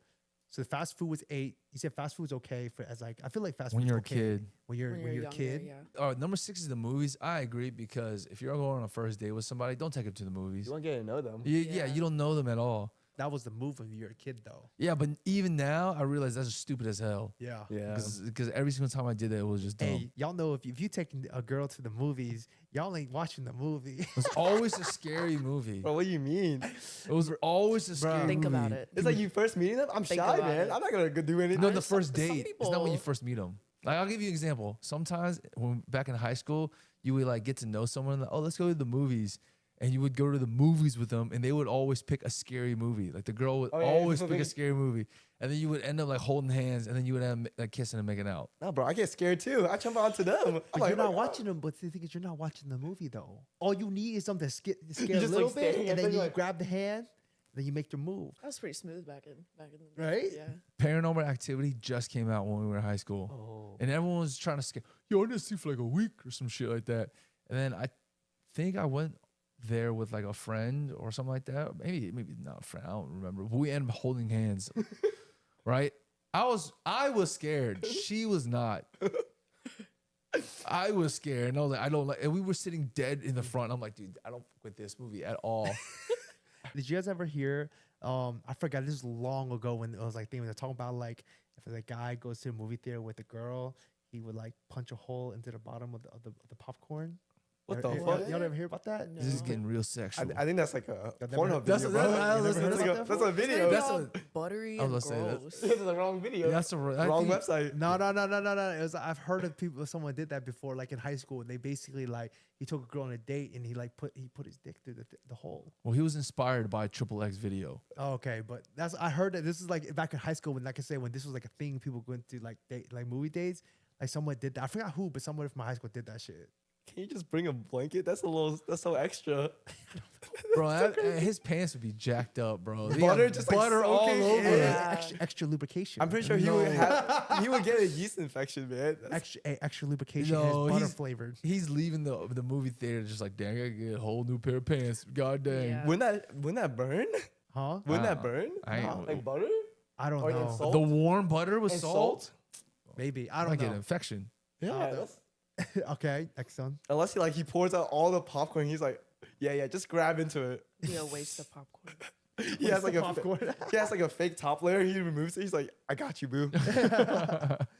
[SPEAKER 2] so the fast food was 8. You said fast food's okay for as like I feel like fast
[SPEAKER 1] When
[SPEAKER 2] food's
[SPEAKER 1] you're a
[SPEAKER 2] okay
[SPEAKER 1] kid.
[SPEAKER 2] When you're a
[SPEAKER 3] younger,
[SPEAKER 2] kid.
[SPEAKER 3] yeah.
[SPEAKER 1] All right, number 6 is the movies. I agree because if you're going on a first date with somebody, don't take them to the movies.
[SPEAKER 4] You want to get to know them.
[SPEAKER 1] Yeah,
[SPEAKER 3] Yeah.
[SPEAKER 1] you don't know them at all.
[SPEAKER 2] That was the move when you're a kid though.
[SPEAKER 1] Yeah, but even now, I realize that's just stupid as hell.
[SPEAKER 2] Yeah.
[SPEAKER 4] Yeah.
[SPEAKER 1] Because every single time I did that, it was just dumb.
[SPEAKER 2] Hey, y'all know if you taking a girl to the movies, y'all ain't watching the movie.
[SPEAKER 1] It was always a scary movie.
[SPEAKER 4] Bro, what do you mean?
[SPEAKER 1] It was always a scary
[SPEAKER 3] Think
[SPEAKER 1] movie.
[SPEAKER 3] about it.
[SPEAKER 4] It's like you first meeting them? I'm
[SPEAKER 3] Think
[SPEAKER 4] shy,
[SPEAKER 3] about
[SPEAKER 4] man.
[SPEAKER 3] it.
[SPEAKER 4] I'm not going to do anything.
[SPEAKER 1] No, the
[SPEAKER 3] There's some-
[SPEAKER 1] first
[SPEAKER 3] some
[SPEAKER 1] date. It's not when you
[SPEAKER 3] people-
[SPEAKER 1] first meet them. Like, I'll give you an example. Sometimes when back in high school, you would like get to know someone. Like, oh, let's go to the movies. And you would go to the movies with them, and they would always pick a scary movie. Like the girl would
[SPEAKER 4] Oh, yeah,
[SPEAKER 1] always
[SPEAKER 4] yeah.
[SPEAKER 1] pick a scary movie, and then you would end up like holding hands, and then you would end up like kissing and making out.
[SPEAKER 4] No, bro, I get scared too. I jump onto them. I'm
[SPEAKER 2] But
[SPEAKER 4] like,
[SPEAKER 2] you're not
[SPEAKER 4] oh my
[SPEAKER 2] watching them. But the thing is, you're not watching the movie though. All you need is something to scare a
[SPEAKER 4] just,
[SPEAKER 2] little
[SPEAKER 4] like,
[SPEAKER 2] bit,
[SPEAKER 4] staring
[SPEAKER 2] and
[SPEAKER 4] at
[SPEAKER 2] then
[SPEAKER 4] them,
[SPEAKER 2] you
[SPEAKER 4] like-
[SPEAKER 2] grab the hand, then you make your move.
[SPEAKER 3] That was pretty smooth back in the
[SPEAKER 2] Right?
[SPEAKER 3] Yeah.
[SPEAKER 1] Paranormal Activity just came out when we were in high school,
[SPEAKER 4] Oh.
[SPEAKER 1] and everyone was trying to scare. Yo, I didn't see for like a week or some shit like that. And then I think I went there with like a friend or something like that. Maybe not a friend. I don't remember. But we ended up holding hands, right? I was scared. She was not. I was scared. And I was like, I don't like. And we were sitting dead in the front. I'm like, dude, I don't fuck with this movie at all.
[SPEAKER 2] Did you guys ever hear? I forgot. This was long ago when it was like they were talking about like if a guy goes to a movie theater with a girl, he would like punch a hole into the bottom of the popcorn.
[SPEAKER 4] What the
[SPEAKER 2] Y'all
[SPEAKER 4] fuck?
[SPEAKER 2] never hear about that?
[SPEAKER 3] No.
[SPEAKER 1] This is getting real sexual.
[SPEAKER 4] I think that's like a
[SPEAKER 2] I've never
[SPEAKER 4] Pornhub
[SPEAKER 2] heard-
[SPEAKER 1] That's
[SPEAKER 4] video.
[SPEAKER 1] a-
[SPEAKER 4] bro.
[SPEAKER 1] that's-
[SPEAKER 2] You never
[SPEAKER 1] that's-
[SPEAKER 2] heard
[SPEAKER 4] That's
[SPEAKER 2] about
[SPEAKER 4] a
[SPEAKER 2] that?
[SPEAKER 4] video.
[SPEAKER 1] That's
[SPEAKER 3] all
[SPEAKER 1] a-
[SPEAKER 3] buttery
[SPEAKER 1] I
[SPEAKER 3] and
[SPEAKER 1] was gonna say that.
[SPEAKER 3] gross.
[SPEAKER 4] This is the wrong video.
[SPEAKER 1] That's a
[SPEAKER 4] Wrong
[SPEAKER 1] think-
[SPEAKER 4] website.
[SPEAKER 2] No. It was, I've heard of people. Someone did that before, like in high school. And they basically like he took a girl on a date and he put his dick through the hole.
[SPEAKER 1] Well, he was inspired by Triple X video.
[SPEAKER 2] Oh, okay, but I heard that this is like back in high school when, like I say, when this was like a thing, people going to like movie dates. Like someone did that. I forgot who, but someone from my high school did that shit.
[SPEAKER 4] Can you just bring a blanket? That's so extra.
[SPEAKER 1] Bro, his pants would be jacked up, bro. They
[SPEAKER 4] Butter
[SPEAKER 1] got
[SPEAKER 4] just, like,
[SPEAKER 1] butter all
[SPEAKER 4] soaking
[SPEAKER 1] over
[SPEAKER 4] in.
[SPEAKER 1] it.
[SPEAKER 3] Yeah.
[SPEAKER 2] Extra lubrication.
[SPEAKER 4] I'm pretty sure he would get a yeast infection, man.
[SPEAKER 2] extra lubrication.
[SPEAKER 1] No,
[SPEAKER 2] is butter
[SPEAKER 1] he's-
[SPEAKER 2] flavored.
[SPEAKER 1] He's leaving the movie theater just like, dang, I gotta get a whole new pair of pants. God dang.
[SPEAKER 3] Yeah.
[SPEAKER 4] Wouldn't that burn?
[SPEAKER 2] Huh?
[SPEAKER 4] Wouldn't that
[SPEAKER 1] Uh,
[SPEAKER 4] burn?
[SPEAKER 1] I ain't-
[SPEAKER 4] Like butter?
[SPEAKER 2] I don't
[SPEAKER 4] Or in
[SPEAKER 2] know.
[SPEAKER 4] salt?
[SPEAKER 1] The warm butter with
[SPEAKER 4] And
[SPEAKER 1] salt?
[SPEAKER 2] Maybe I
[SPEAKER 1] I
[SPEAKER 2] don't
[SPEAKER 1] get an
[SPEAKER 2] know.
[SPEAKER 1] infection.
[SPEAKER 4] Yeah.
[SPEAKER 2] that's- okay, excellent.
[SPEAKER 4] Unless he pours out all the popcorn, he's like, yeah, just grab into it.
[SPEAKER 3] Be a waste of popcorn.
[SPEAKER 4] He has like
[SPEAKER 2] popcorn.
[SPEAKER 4] he has like a fake top layer. He removes it. He's like, I got you, boo.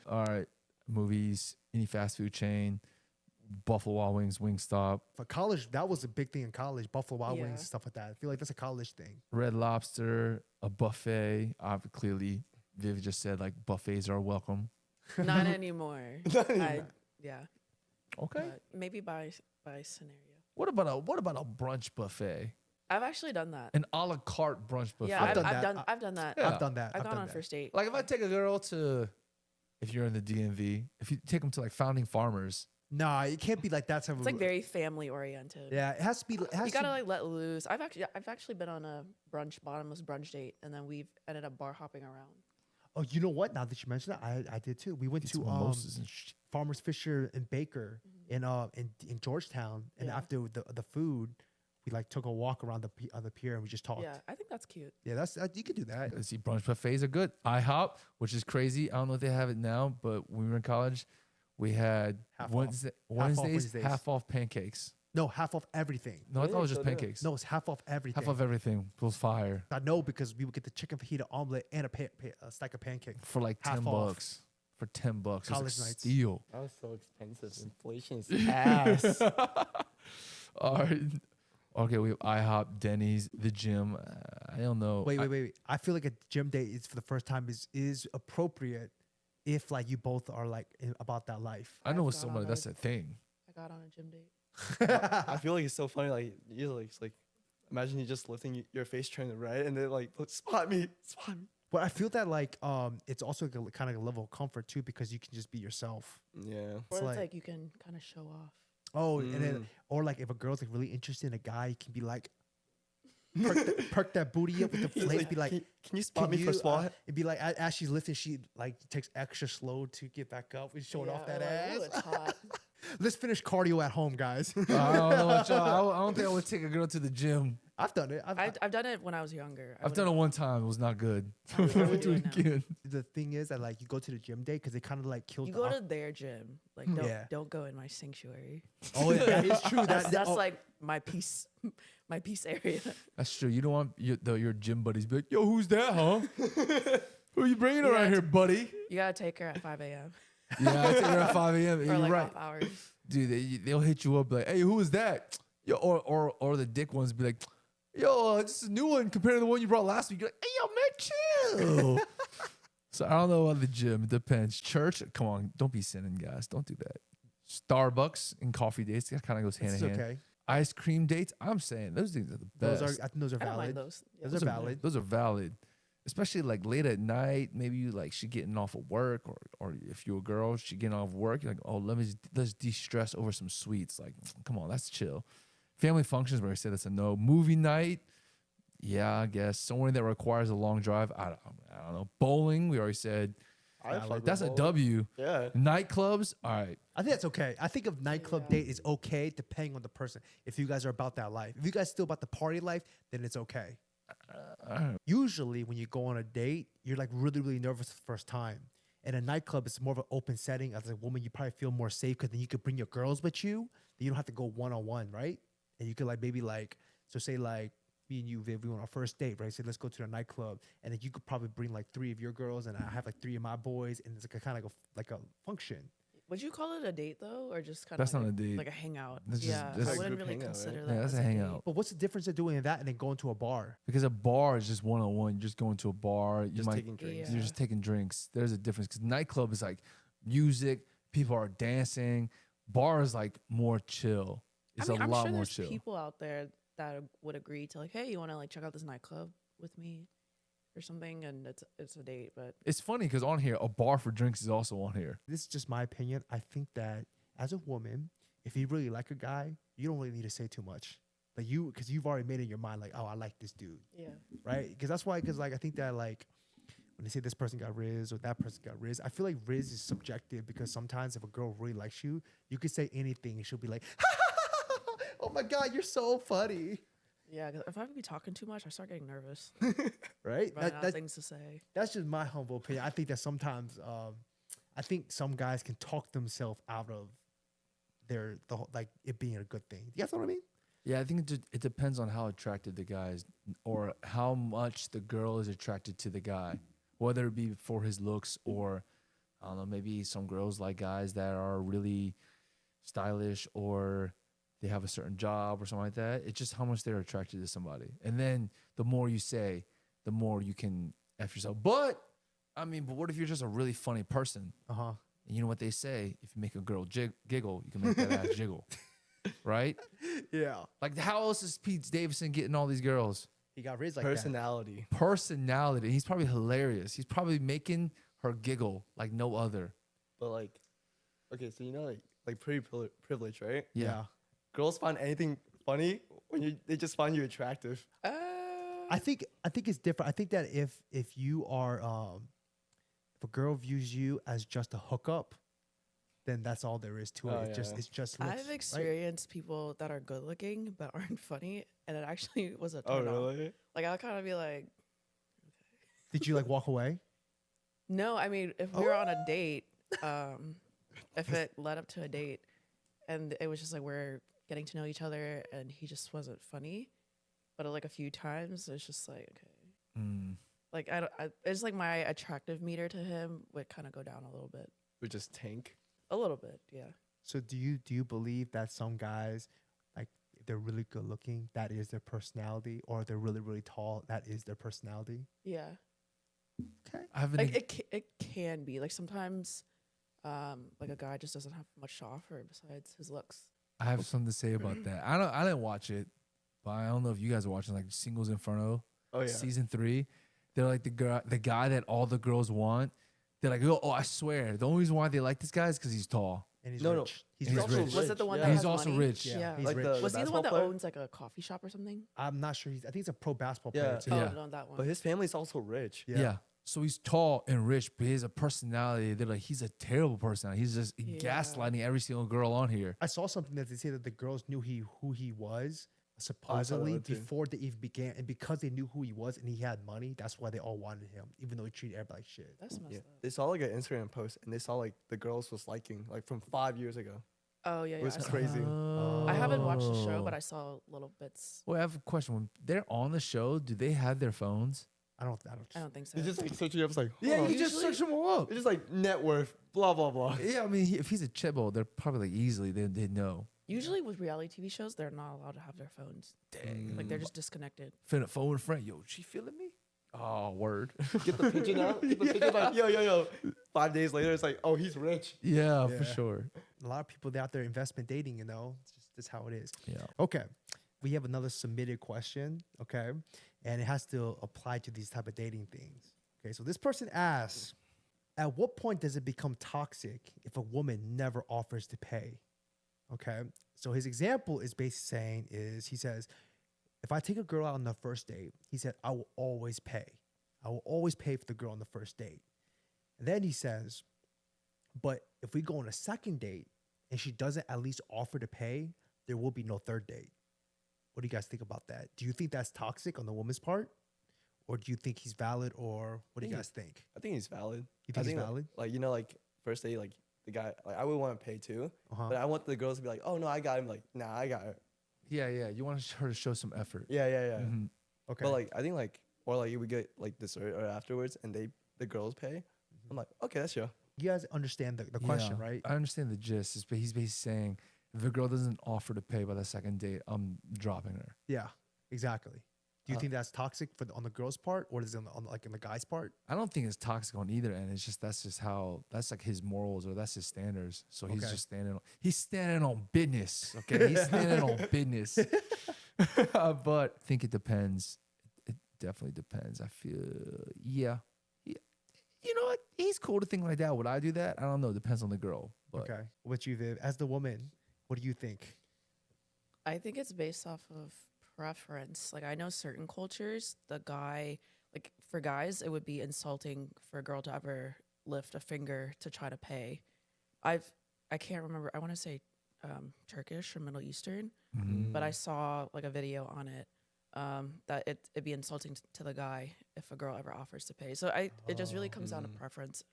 [SPEAKER 1] All right. Movies, any fast food chain, Buffalo Wild Wings, Wingstop,
[SPEAKER 2] For college, that was a big thing in college. Buffalo Wild
[SPEAKER 3] Yeah.
[SPEAKER 2] Wings, stuff like that. I feel like that's a college thing.
[SPEAKER 1] Red Lobster, a buffet. Clearly, Viv just said like buffets are welcome.
[SPEAKER 3] Not anymore.
[SPEAKER 4] Not anymore.
[SPEAKER 3] Yeah.
[SPEAKER 1] Okay.
[SPEAKER 3] But maybe by scenario.
[SPEAKER 1] What about a brunch buffet?
[SPEAKER 3] I've actually done that.
[SPEAKER 1] An a la carte brunch buffet.
[SPEAKER 3] Yeah, I've
[SPEAKER 2] done
[SPEAKER 3] done,
[SPEAKER 2] that.
[SPEAKER 3] that. I've done that.
[SPEAKER 1] Yeah.
[SPEAKER 2] I've done that.
[SPEAKER 3] I've gone
[SPEAKER 2] done
[SPEAKER 3] on
[SPEAKER 2] that.
[SPEAKER 3] first date.
[SPEAKER 1] Like if I take a girl to, if you're in the DMV, if you take them to like Founding Farmers,
[SPEAKER 2] Nah, it can't be like that type
[SPEAKER 3] It's
[SPEAKER 2] of.
[SPEAKER 3] like very family oriented.
[SPEAKER 2] Yeah, it has to be. It has
[SPEAKER 3] You gotta
[SPEAKER 2] to,
[SPEAKER 3] like let loose. I've actually been on a bottomless brunch date, and then we've ended up bar hopping around.
[SPEAKER 2] Oh, you know what? Now that you mention that, I did too. We went
[SPEAKER 1] get
[SPEAKER 2] to
[SPEAKER 1] some mimosas and shit.
[SPEAKER 2] Farmers Fisher and Baker in Georgetown, and
[SPEAKER 3] Yeah.
[SPEAKER 2] after the food, we like took a walk around on the pier and we just talked.
[SPEAKER 3] Yeah, I think that's cute.
[SPEAKER 2] Yeah, that's you could do that.
[SPEAKER 1] Let's see, brunch buffets are good. IHOP, which is crazy. I don't know if they have it now, but when we were in college, we had
[SPEAKER 2] Half off.
[SPEAKER 1] Wednesdays
[SPEAKER 2] Wednesdays.
[SPEAKER 1] half off pancakes.
[SPEAKER 2] No, half off everything.
[SPEAKER 1] No, I thought it was
[SPEAKER 4] Really?
[SPEAKER 1] just
[SPEAKER 4] So do.
[SPEAKER 1] pancakes.
[SPEAKER 2] No, it's half off everything.
[SPEAKER 1] half off everything. It was fire
[SPEAKER 2] I know because we would get the chicken fajita omelet and a stack of pancakes.
[SPEAKER 1] for like
[SPEAKER 2] Half
[SPEAKER 1] 10
[SPEAKER 2] off.
[SPEAKER 1] bucks. For 10 bucks, it was
[SPEAKER 2] College
[SPEAKER 1] like
[SPEAKER 2] nights.
[SPEAKER 1] steal.
[SPEAKER 4] That was so expensive. Inflation is ass.
[SPEAKER 1] All right. Okay, we have IHOP, Denny's, the gym. I don't know.
[SPEAKER 2] Wait. I feel like a gym date is for the first time is appropriate if like you both are like about that life.
[SPEAKER 1] I know
[SPEAKER 3] I've
[SPEAKER 1] with
[SPEAKER 3] gone
[SPEAKER 1] somebody
[SPEAKER 3] on
[SPEAKER 1] that's
[SPEAKER 3] a-
[SPEAKER 1] a thing.
[SPEAKER 3] I got on a gym date.
[SPEAKER 4] I feel like it's so funny. Like it's like, imagine you just lifting your face turned red, and they're like, spot me.
[SPEAKER 2] But I feel that like it's also like a, kind of a level of comfort too because you can just be yourself.
[SPEAKER 4] Yeah.
[SPEAKER 3] Or
[SPEAKER 2] It's
[SPEAKER 3] it's
[SPEAKER 2] like-
[SPEAKER 3] like you can kind of show off.
[SPEAKER 2] Oh, and then
[SPEAKER 4] Mm.
[SPEAKER 2] or like if a girl's like really interested in a guy, you can be like perk that booty up with the
[SPEAKER 4] He's
[SPEAKER 2] flakes.
[SPEAKER 4] like,
[SPEAKER 2] Be like,
[SPEAKER 4] can you spot
[SPEAKER 2] can
[SPEAKER 4] me for
[SPEAKER 2] you,
[SPEAKER 4] spot?
[SPEAKER 2] it'd be like as she's lifting, she like takes extra slow to get back up and showing off
[SPEAKER 3] Yeah,
[SPEAKER 2] that
[SPEAKER 3] or like,
[SPEAKER 2] ass.
[SPEAKER 3] "Ooh, it's hot."
[SPEAKER 2] Let's finish cardio at home, guys.
[SPEAKER 1] I don't know what y'all. I don't think I would take a girl to the gym.
[SPEAKER 2] I've done it.
[SPEAKER 3] I've done it when I was younger.
[SPEAKER 1] I've done it one time. It was not good.
[SPEAKER 3] I would- I
[SPEAKER 1] Never
[SPEAKER 3] would
[SPEAKER 1] do
[SPEAKER 3] do
[SPEAKER 1] it
[SPEAKER 3] it now.
[SPEAKER 1] again.
[SPEAKER 2] The thing is that like you go to the gym day because it kind of like kills.
[SPEAKER 3] You
[SPEAKER 2] the
[SPEAKER 3] go
[SPEAKER 2] op-
[SPEAKER 3] to their gym. Like
[SPEAKER 2] Yeah.
[SPEAKER 3] don't go in my sanctuary.
[SPEAKER 2] Oh, yeah, that is true.
[SPEAKER 3] That's
[SPEAKER 2] oh,
[SPEAKER 3] like my peace area.
[SPEAKER 1] That's true. You don't want your gym buddies to be like, yo, who's that, huh? Who you bringing
[SPEAKER 3] You
[SPEAKER 1] around
[SPEAKER 3] gotta
[SPEAKER 1] here, buddy?
[SPEAKER 3] You gotta take her at 5 a.m.
[SPEAKER 1] Yeah, I take her at 5 a.m.
[SPEAKER 3] or
[SPEAKER 1] You're
[SPEAKER 3] like
[SPEAKER 1] right.
[SPEAKER 3] off hours.
[SPEAKER 1] Dude, they'll hit you up like, hey, who is that? Yo, or the dick ones be like, yo, this is a new one compared to the one you brought last week. You're like, hey, yo, man, chill. So I don't know about the gym. It depends. Church, come on, don't be sinning, guys. Don't do that. Starbucks and coffee dates, that kind of goes hand
[SPEAKER 2] it's
[SPEAKER 1] in hand.
[SPEAKER 2] okay.
[SPEAKER 1] Ice cream dates, I'm saying those things are the
[SPEAKER 2] Those
[SPEAKER 1] best.
[SPEAKER 2] are I think those are
[SPEAKER 3] I don't
[SPEAKER 2] valid.
[SPEAKER 3] mind those. Yeah.
[SPEAKER 2] Those are valid.
[SPEAKER 1] Those are valid. Especially like late at night, maybe you like she getting off of work, or if you're a girl, she getting off work. You're like, oh, let's de-stress over some sweets. Like, come on, that's chill. Family functions where I said that's a no. Movie night, yeah, I guess somewhere that requires a long drive. I don't know. Bowling, we already said
[SPEAKER 4] I fuck with
[SPEAKER 1] that's a
[SPEAKER 4] both.
[SPEAKER 1] W.
[SPEAKER 4] Yeah.
[SPEAKER 1] Nightclubs, all right.
[SPEAKER 2] I think that's okay. I think a nightclub
[SPEAKER 3] Yeah.
[SPEAKER 2] date is okay depending on the person. If you guys are about that life, if you guys still about the party life, then it's okay. Usually, when you go on a date, you're like really, really nervous the first time. And a nightclub is more of an open setting. As a woman, you probably feel more safe because then you could bring your girls with you. Then you don't have to go one on one, right? And you could like maybe like so say like me and you, Viv, we went on our first date, right? Say let's go to the nightclub, and then you could probably bring like 3 of your girls, and I have like 3 of my boys, and it's like a kind of like a function.
[SPEAKER 3] Would you call it a date though, or just kind of
[SPEAKER 1] That's not a date.
[SPEAKER 3] like a hangout?
[SPEAKER 1] That's just-
[SPEAKER 3] Yeah,
[SPEAKER 1] that's
[SPEAKER 3] I
[SPEAKER 1] a
[SPEAKER 3] wouldn't
[SPEAKER 4] group
[SPEAKER 3] really
[SPEAKER 4] hangout, right?
[SPEAKER 3] consider
[SPEAKER 1] Yeah,
[SPEAKER 3] that.
[SPEAKER 1] that's
[SPEAKER 3] as
[SPEAKER 1] a
[SPEAKER 3] date.
[SPEAKER 1] hangout.
[SPEAKER 2] But what's the difference of doing that and then going to a bar?
[SPEAKER 1] Because a bar is just one-on-one. You're just going to a bar. You
[SPEAKER 4] Just
[SPEAKER 1] might
[SPEAKER 4] taking drinks.
[SPEAKER 3] Yeah.
[SPEAKER 1] You're just taking drinks. There's a difference because nightclub is like music. People are dancing. Bar is like more chill. It's
[SPEAKER 3] I mean,
[SPEAKER 1] a
[SPEAKER 3] I'm
[SPEAKER 1] lot
[SPEAKER 3] sure
[SPEAKER 1] more
[SPEAKER 3] there's
[SPEAKER 1] chill.
[SPEAKER 3] people out there that would agree to like, hey, you want to like check out this nightclub with me or something, and it's a date. But
[SPEAKER 1] It's funny because on here, a bar for drinks is also on here.
[SPEAKER 2] This is just my opinion. I think that as a woman, if you really like a guy, you don't really need to say too much. Like because you've already made in your mind, like, oh, I like this dude,
[SPEAKER 3] yeah,
[SPEAKER 2] right? Because that's why, because like I think that like when they say this person got Riz or that person got Riz, I feel like Riz is subjective because sometimes if a girl really likes you, you could say anything and she'll be like, oh my god, you're so funny,
[SPEAKER 3] yeah. 'Cause if I would be talking too much, I start getting nervous.
[SPEAKER 2] right?
[SPEAKER 3] Running out of things to say.
[SPEAKER 2] That's just my humble opinion. I think that sometimes, I think some guys can talk themselves out of like it being a good thing. You guys know what I mean?
[SPEAKER 1] Yeah, I think it depends on how attracted the guy is or how much the girl is attracted to the guy, whether it be for his looks or, I don't know, maybe some girls like guys that are really stylish or they have a certain job or something like that. It's just how much they're attracted to somebody. And then the more you say, the more you can F yourself. But what if you're just a really funny person?
[SPEAKER 2] Uh-huh.
[SPEAKER 1] And you know what they say? If you make a girl giggle, you can make that ass jiggle. Right?
[SPEAKER 2] Yeah.
[SPEAKER 1] Like, how else is Pete Davidson getting all these girls?
[SPEAKER 2] He got Riz like that.
[SPEAKER 4] Personality.
[SPEAKER 1] Personality. He's probably hilarious. He's probably making her giggle like no other.
[SPEAKER 4] But like, okay, so you know like pretty privilege, right?
[SPEAKER 1] Yeah.
[SPEAKER 4] Girls find anything funny when they just find you attractive.
[SPEAKER 2] I think it's different. I think that if you are if a girl views you as just a hookup, then that's all there is to it.
[SPEAKER 4] Oh,
[SPEAKER 2] It's just looks,
[SPEAKER 3] I've
[SPEAKER 2] right?
[SPEAKER 3] experienced people that are good looking but aren't funny, and it actually was a
[SPEAKER 4] Oh
[SPEAKER 3] turn on.
[SPEAKER 4] really?
[SPEAKER 3] Like I'll kind of be like,
[SPEAKER 2] Did you like walk away?
[SPEAKER 3] no, I mean if we were on a date, if it led up to a date, and it was just like we're getting to know each other, and he just wasn't funny, but like a few times it's just like okay, like it's like my attractive meter to him would kind of go down a little bit,
[SPEAKER 4] We just tank.
[SPEAKER 3] a little bit, yeah.
[SPEAKER 2] So do you believe that some guys, like if they're really good looking, that is their personality, or if they're really really tall, that is their personality?
[SPEAKER 3] Yeah,
[SPEAKER 2] Okay.
[SPEAKER 1] I haven't.
[SPEAKER 3] like it can be like sometimes, like a guy just doesn't have much to offer besides his looks.
[SPEAKER 1] I have something to say about that. I didn't watch it, but I don't know if you guys are watching like Singles Inferno,
[SPEAKER 4] Oh yeah.
[SPEAKER 1] season 3. They're like the guy that all the girls want. They're like, oh, I swear, the only reason why they like this guy is because he's tall.
[SPEAKER 2] And he's
[SPEAKER 4] No, no.
[SPEAKER 2] rich. He's
[SPEAKER 1] And he's
[SPEAKER 2] rich.
[SPEAKER 1] rich.
[SPEAKER 3] Was it the one
[SPEAKER 4] Yeah.
[SPEAKER 3] that
[SPEAKER 1] He's
[SPEAKER 3] has
[SPEAKER 1] also
[SPEAKER 3] money?
[SPEAKER 1] rich.
[SPEAKER 2] Yeah,
[SPEAKER 3] Yeah.
[SPEAKER 2] he's
[SPEAKER 4] Like
[SPEAKER 2] rich.
[SPEAKER 4] the
[SPEAKER 3] Was he the
[SPEAKER 4] basketball
[SPEAKER 3] one that
[SPEAKER 4] player?
[SPEAKER 3] owns like a coffee shop or something?
[SPEAKER 2] I'm not sure. I think he's a pro basketball
[SPEAKER 4] Yeah.
[SPEAKER 2] player too.
[SPEAKER 1] Yeah.
[SPEAKER 3] Oh, no, that one.
[SPEAKER 4] But his family's also rich.
[SPEAKER 1] Yeah. So he's tall and rich, but he has a personality. They're like, he's a terrible personality. He's just
[SPEAKER 3] Yeah.
[SPEAKER 1] gaslighting every single girl on here.
[SPEAKER 2] I saw something that they say that the girls knew who he was
[SPEAKER 4] I saw that
[SPEAKER 2] supposedly
[SPEAKER 4] one too.
[SPEAKER 2] before they even began, and because they knew who he was and he had money, that's why they all wanted him, even though he treated everybody like shit.
[SPEAKER 3] That's messed
[SPEAKER 4] Yeah.
[SPEAKER 3] up.
[SPEAKER 4] They saw like an Instagram post and they saw like the girls was liking like from 5 years ago.
[SPEAKER 3] Oh yeah,
[SPEAKER 4] It was
[SPEAKER 3] I saw
[SPEAKER 4] crazy.
[SPEAKER 3] that. I haven't watched the show,
[SPEAKER 1] Oh.
[SPEAKER 3] but I saw little bits.
[SPEAKER 1] Well, I have a question. When they're on the show, do they have their phones?
[SPEAKER 2] I don't
[SPEAKER 3] I don't think so.
[SPEAKER 4] They just like searching up, it's like,
[SPEAKER 1] Yeah,
[SPEAKER 4] hold
[SPEAKER 1] you
[SPEAKER 4] on.
[SPEAKER 1] just search them all up.
[SPEAKER 4] It's just like net worth, blah blah blah.
[SPEAKER 1] Yeah, I mean, if he's a chibbo, they're probably like easily they know.
[SPEAKER 3] Usually with reality TV shows, they're not allowed to have their phones.
[SPEAKER 1] Dang.
[SPEAKER 3] Like they're just disconnected.
[SPEAKER 1] Phone with a friend. Yo, she feeling me? Oh, word.
[SPEAKER 4] Get the pigeon out. Get the pigeon like, yo. 5 days later, it's like, oh, he's rich.
[SPEAKER 1] Yeah,
[SPEAKER 2] Yeah.
[SPEAKER 1] for sure.
[SPEAKER 2] A lot of people out there investment dating, it's just that's how it is.
[SPEAKER 1] Yeah.
[SPEAKER 2] Okay, we have another submitted question. Okay, and it has to apply to these type of dating things. Okay, so this person asks, at what point does it become toxic if a woman never offers to pay? Okay, so his example is basically saying he says, if I take a girl out on the first date, he said, I will always pay. I will always pay for the girl on the first date. And then he says, but if we go on a second date and she doesn't at least offer to pay, there will be no third date. What do you guys think about that? Do you think that's toxic on the woman's part? Or do you think he's valid? Or what do you
[SPEAKER 4] think
[SPEAKER 2] guys think?
[SPEAKER 4] I think he's valid.
[SPEAKER 2] You
[SPEAKER 4] I
[SPEAKER 2] think he's
[SPEAKER 4] like-
[SPEAKER 2] valid?
[SPEAKER 4] Like, you know, like first date, like the guy, like I would want to pay too,
[SPEAKER 2] Uh-huh.
[SPEAKER 4] but I want the girls to be like, oh no, I got him. Like, nah, I got her.
[SPEAKER 1] Yeah. You want her to show some effort.
[SPEAKER 4] Yeah.
[SPEAKER 1] Mhm.
[SPEAKER 2] Okay.
[SPEAKER 4] But like, I think like, or like we get like dessert or afterwards, and the girls pay. I'm like, okay, that's chill.
[SPEAKER 2] You guys understand the question,
[SPEAKER 1] Yeah,
[SPEAKER 2] right?
[SPEAKER 1] I understand the gist. He's basically saying if a girl doesn't offer to pay by the second date, I'm dropping her.
[SPEAKER 2] Yeah, exactly. Do you
[SPEAKER 1] Uh,
[SPEAKER 2] think that's toxic on the girl's part, or is it like in the guy's part?
[SPEAKER 1] I don't think it's toxic on either end. It's just that's like his morals or that's his standards. So he's
[SPEAKER 2] Okay.
[SPEAKER 1] just he's standing on business. Okay, he's standing on business. But I think it depends. It definitely depends. I feel yeah. You know what? He's cool to think like that. Would I do that? I don't know. Depends on the girl. But
[SPEAKER 2] Okay. What you, Viv, as the woman, what do you think?
[SPEAKER 3] I think it's based off of preference. Like I know certain cultures, the guy, like for guys, it would be insulting for a girl to ever lift a finger to try to pay. I can't remember. I want to say Turkish or Middle Eastern, but I saw like a video on it that it'd be insulting to the guy if a girl ever offers to pay. So it just really comes down to preference,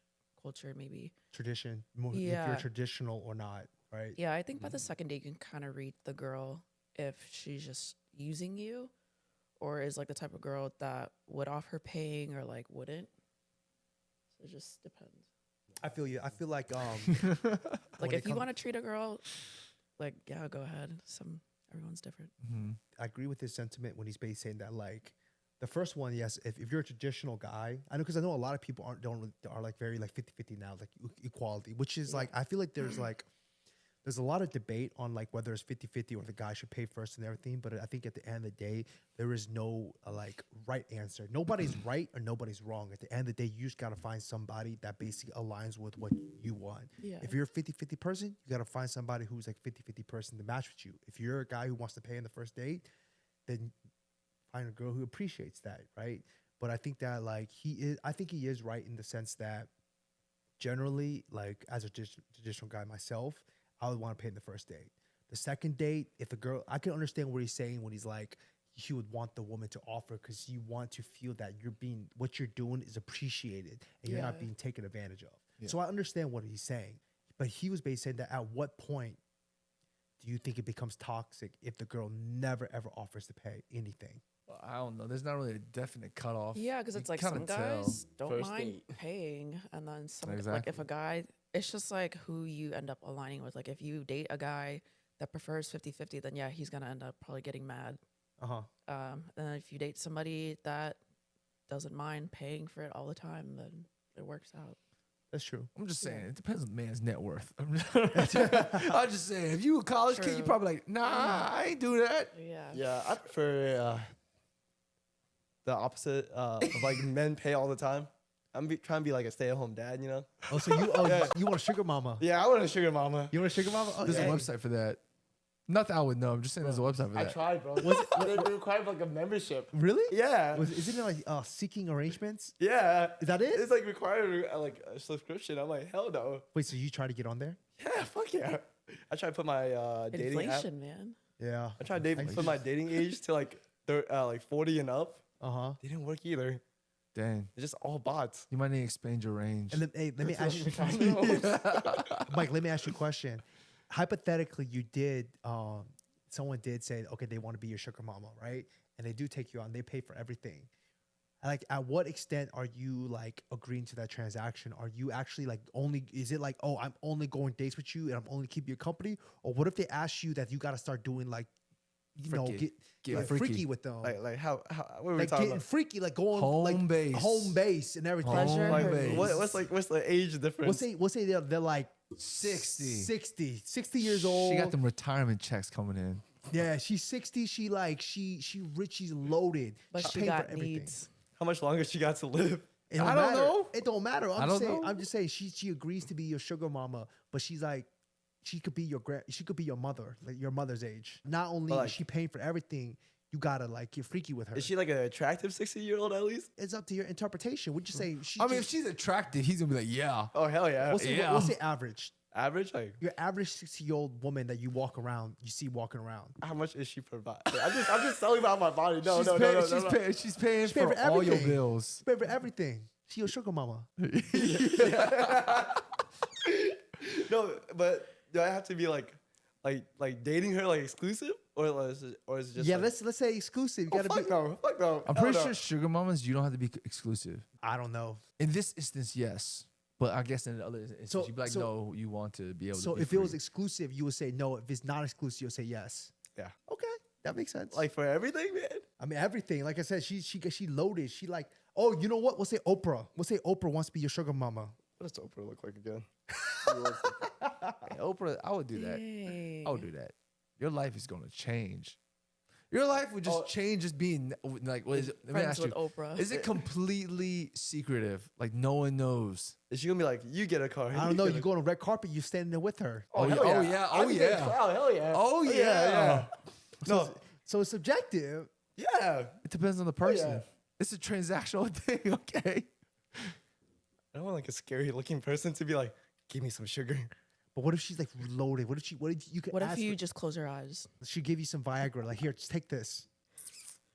[SPEAKER 3] culture maybe.
[SPEAKER 2] Tradition, if
[SPEAKER 3] Yeah.
[SPEAKER 2] you're traditional or not, right?
[SPEAKER 3] Yeah, I think by the second date you can kind of read the girl if she's just using you or is like the type of girl that would offer paying or like wouldn't. So it just depends.
[SPEAKER 2] I feel you. I feel like
[SPEAKER 3] Like
[SPEAKER 2] when it
[SPEAKER 3] if you
[SPEAKER 2] come-
[SPEAKER 3] want to treat a girl, like yeah, go ahead. Everyone's different.
[SPEAKER 2] I agree with his sentiment when he's basically saying that, like, the first one, yes, if you're a traditional guy, I know, because I know a lot of people are like very like 50-50 now, like equality, which is like, I feel like there's a lot of debate on like whether it's 50-50 or the guy should pay first and everything. But I think at the end of the day, there is no like right answer. Nobody's right or nobody's wrong. At the end of the day, you just got to find somebody that basically aligns with what you want.
[SPEAKER 3] Yeah.
[SPEAKER 2] If you're a 50-50 person, you got to find somebody who's like 50-50 person to match with you. If you're a guy who wants to pay in the first date, then find a girl who appreciates that, right? But I think that like I think he is right in the sense that generally, like as a traditional guy myself, I would want to pay in the first date. The second date, if a girl, I can understand what he's saying when he's like, he would want the woman to offer because you want to feel that what you're doing is appreciated and you're not
[SPEAKER 3] Yeah.
[SPEAKER 2] being taken advantage of.
[SPEAKER 1] Yeah.
[SPEAKER 2] So I understand what he's saying, but he was basically saying that at what point do you think it becomes toxic if the girl never ever offers to pay anything?
[SPEAKER 1] I don't know. There's not really a definite cutoff.
[SPEAKER 3] Yeah, because
[SPEAKER 1] You
[SPEAKER 3] it's like
[SPEAKER 1] kinda
[SPEAKER 3] some
[SPEAKER 1] tell.
[SPEAKER 3] guys don't
[SPEAKER 4] First
[SPEAKER 3] mind
[SPEAKER 4] date.
[SPEAKER 3] paying, and then some like
[SPEAKER 1] Exactly.
[SPEAKER 3] if a guy, it's just like who you end up aligning with. Like if you date a guy that prefers 50-50, then yeah, he's gonna end up probably getting mad.
[SPEAKER 2] Uh-huh.
[SPEAKER 3] And if you date somebody that doesn't mind paying for it all the time, then it works out.
[SPEAKER 2] That's true.
[SPEAKER 1] I'm just saying,
[SPEAKER 3] Yeah.
[SPEAKER 1] it depends on the man's net worth. I'm just saying, if you a college kid, you
[SPEAKER 3] True.
[SPEAKER 1] probably like, nah, I ain't do that.
[SPEAKER 3] Yeah.
[SPEAKER 4] Yeah, I prefer the opposite of like men pay all the time. Trying to be like a stay-at-home dad, you know?
[SPEAKER 2] Oh, so you you want a sugar mama?
[SPEAKER 4] Yeah, I want a sugar mama.
[SPEAKER 2] You want a sugar mama? Oh,
[SPEAKER 1] There's
[SPEAKER 2] yeah.
[SPEAKER 1] a website for that. Not that I would know. I'm just saying there's a website for
[SPEAKER 4] I
[SPEAKER 1] that.
[SPEAKER 4] tried, bro. They require like a membership.
[SPEAKER 2] Really?
[SPEAKER 4] Yeah.
[SPEAKER 2] Isn't it like seeking arrangements?
[SPEAKER 4] Yeah.
[SPEAKER 2] Is that it?
[SPEAKER 4] It's like required like a subscription. I'm like, hell no.
[SPEAKER 2] Wait, so you try to get on there?
[SPEAKER 4] Yeah, fuck yeah. I tried to put my dating app.
[SPEAKER 3] Inflation, man.
[SPEAKER 2] Yeah.
[SPEAKER 4] I tried to put my dating age to like 40 and up.
[SPEAKER 2] Uh-huh.
[SPEAKER 4] They didn't work either.
[SPEAKER 1] Dang.
[SPEAKER 4] It's just all bots.
[SPEAKER 1] You might need to expand your range.
[SPEAKER 2] And then, hey, let me ask you, Mike. Let me ask you a question. Hypothetically, you did. Someone did say, okay, they want to be your sugar mama, right? And they do take you on. They pay for everything. Like, at what extent are you like agreeing to that transaction? Are you actually like only? Is it like, oh, I'm only going dates with you, and I'm only keeping your company? Or what if they ask you that you got to start doing like, you know,
[SPEAKER 1] Freaky.
[SPEAKER 2] get
[SPEAKER 1] Get
[SPEAKER 2] freaky.
[SPEAKER 1] freaky
[SPEAKER 2] with them?
[SPEAKER 4] Like how what were we
[SPEAKER 2] Like
[SPEAKER 4] talking
[SPEAKER 2] getting
[SPEAKER 4] about?
[SPEAKER 2] freaky, like going
[SPEAKER 1] Home
[SPEAKER 2] like
[SPEAKER 1] base.
[SPEAKER 2] home base and everything.
[SPEAKER 3] Pleasure.
[SPEAKER 1] Home
[SPEAKER 3] Her
[SPEAKER 1] base.
[SPEAKER 3] base.
[SPEAKER 4] What's the age difference?
[SPEAKER 2] We'll say they're like
[SPEAKER 1] 60.
[SPEAKER 2] 60 years old.
[SPEAKER 1] She got them retirement checks coming in.
[SPEAKER 2] Yeah, she's 60. She rich. She's loaded.
[SPEAKER 3] But
[SPEAKER 2] She's
[SPEAKER 3] she
[SPEAKER 2] paying for
[SPEAKER 3] got
[SPEAKER 2] everything.
[SPEAKER 3] needs.
[SPEAKER 4] How much longer she got to live?
[SPEAKER 2] It don't
[SPEAKER 1] I don't
[SPEAKER 2] matter.
[SPEAKER 1] know.
[SPEAKER 2] It don't matter.
[SPEAKER 1] I don't know.
[SPEAKER 2] I'm just saying. She agrees to be your sugar mama, but she's like, she could be your mother, like your mother's age. Not only
[SPEAKER 4] But,
[SPEAKER 2] is
[SPEAKER 4] like-
[SPEAKER 2] she paying for everything, you gotta like get freaky with her.
[SPEAKER 4] Is she like an attractive 60-year-old at least?
[SPEAKER 2] It's up to your interpretation. Would you say? She
[SPEAKER 1] I mean, if
[SPEAKER 2] just-
[SPEAKER 1] she's attractive, he's gonna be like, yeah.
[SPEAKER 4] Oh hell yeah.
[SPEAKER 2] we'll say average.
[SPEAKER 4] Average? Like
[SPEAKER 2] Your average 60-year-old woman that you see walking around.
[SPEAKER 4] how much is she provide? I'm just telling about my body. No,
[SPEAKER 1] she's
[SPEAKER 4] no,
[SPEAKER 1] paying,
[SPEAKER 4] no, no,
[SPEAKER 1] she's
[SPEAKER 4] no, no.
[SPEAKER 1] paying, she's paying
[SPEAKER 2] paying
[SPEAKER 1] for
[SPEAKER 2] for
[SPEAKER 1] all your
[SPEAKER 2] everything.
[SPEAKER 1] bills.
[SPEAKER 2] Pay for everything. She your sugar mama.
[SPEAKER 4] No, but do I have to be like dating her like exclusive or is it just
[SPEAKER 2] Yeah,
[SPEAKER 4] like,
[SPEAKER 2] let's say exclusive. You
[SPEAKER 4] oh,
[SPEAKER 2] gotta
[SPEAKER 4] fuck
[SPEAKER 2] be.
[SPEAKER 4] no, fuck no.
[SPEAKER 1] I'm
[SPEAKER 4] hell
[SPEAKER 1] pretty
[SPEAKER 4] no.
[SPEAKER 1] sure sugar mamas, you don't have to be exclusive.
[SPEAKER 2] I don't know.
[SPEAKER 1] In this instance, yes. But I guess in the other instance,
[SPEAKER 2] So-
[SPEAKER 1] you'd be like,
[SPEAKER 2] so-
[SPEAKER 1] no, you want to be able to.
[SPEAKER 2] So
[SPEAKER 1] be
[SPEAKER 2] if it was
[SPEAKER 1] free.
[SPEAKER 2] exclusive, you would say no. If it's not exclusive, you'll say yes.
[SPEAKER 4] Yeah.
[SPEAKER 2] Okay, that makes sense.
[SPEAKER 4] Like for everything, man.
[SPEAKER 2] I mean, everything. Like I said, she loaded. She like, oh, you know what? We'll say Oprah. We'll say Oprah wants to be your sugar mama.
[SPEAKER 4] What does Oprah look like again?
[SPEAKER 1] Hey, Oprah, I would do that. I would do that. Your life is gonna change. Your life would just change, just being like, what is it? Let me
[SPEAKER 3] Friends
[SPEAKER 1] ask
[SPEAKER 3] with
[SPEAKER 1] you,
[SPEAKER 3] Oprah.
[SPEAKER 1] is it completely secretive? Like no one knows.
[SPEAKER 4] Is she gonna be like, you get a car?
[SPEAKER 2] I don't know. You go on a red carpet, you standing there with her.
[SPEAKER 1] Oh,
[SPEAKER 4] hell
[SPEAKER 1] yeah, oh, yeah, oh,
[SPEAKER 4] I'd be getting
[SPEAKER 1] yeah.
[SPEAKER 4] a car. Oh hell yeah.
[SPEAKER 1] Oh yeah.
[SPEAKER 4] No.
[SPEAKER 2] So it's subjective.
[SPEAKER 4] Yeah.
[SPEAKER 1] It depends on the person.
[SPEAKER 4] yeah.
[SPEAKER 1] It's a transactional thing, okay?
[SPEAKER 4] I don't want like a scary looking person to be like, give me some sugar.
[SPEAKER 2] But what if she's like loaded? What if you could
[SPEAKER 3] What
[SPEAKER 2] ask
[SPEAKER 3] if you
[SPEAKER 2] her-
[SPEAKER 3] just close your eyes?
[SPEAKER 2] she give you some Viagra? Like, here, just take this.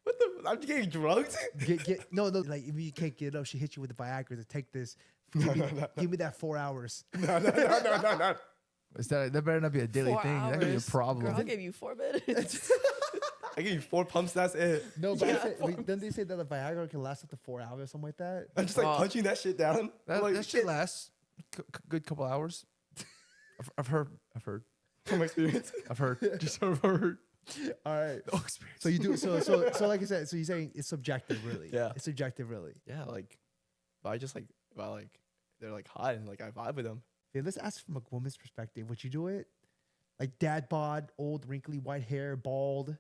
[SPEAKER 4] What the? I'm getting drugs.
[SPEAKER 2] No. Like, if you can't get up, she hits you with the Viagra. To take this. Give me that 4 hours.
[SPEAKER 4] No.
[SPEAKER 1] Is that better not be a daily
[SPEAKER 3] 4
[SPEAKER 1] thing? That could be a
[SPEAKER 3] hours.
[SPEAKER 1] problem.
[SPEAKER 3] Girl, I'll give you 4 minutes.
[SPEAKER 4] I give you 4 pumps. That's it.
[SPEAKER 2] No, but
[SPEAKER 3] Yeah.
[SPEAKER 2] then they say that the Viagra can last up to 4 hours or something like that.
[SPEAKER 4] I'm just like
[SPEAKER 3] Oh.
[SPEAKER 4] punching that shit down.
[SPEAKER 1] That,
[SPEAKER 4] like,
[SPEAKER 1] that shit lasts good couple hours. I've heard.
[SPEAKER 4] from experience.
[SPEAKER 1] I've heard. Just heard.
[SPEAKER 2] All right.
[SPEAKER 1] No experience.
[SPEAKER 2] So you do so like I said, so you're saying it's subjective, really?
[SPEAKER 4] Yeah.
[SPEAKER 2] It's subjective, really.
[SPEAKER 4] Yeah, like, if I just like, if I like, they're like hot and like I vibe with them.
[SPEAKER 2] Okay, let's ask from a woman's perspective. Would you do it? Like dad bod, old, wrinkly, white hair, bald,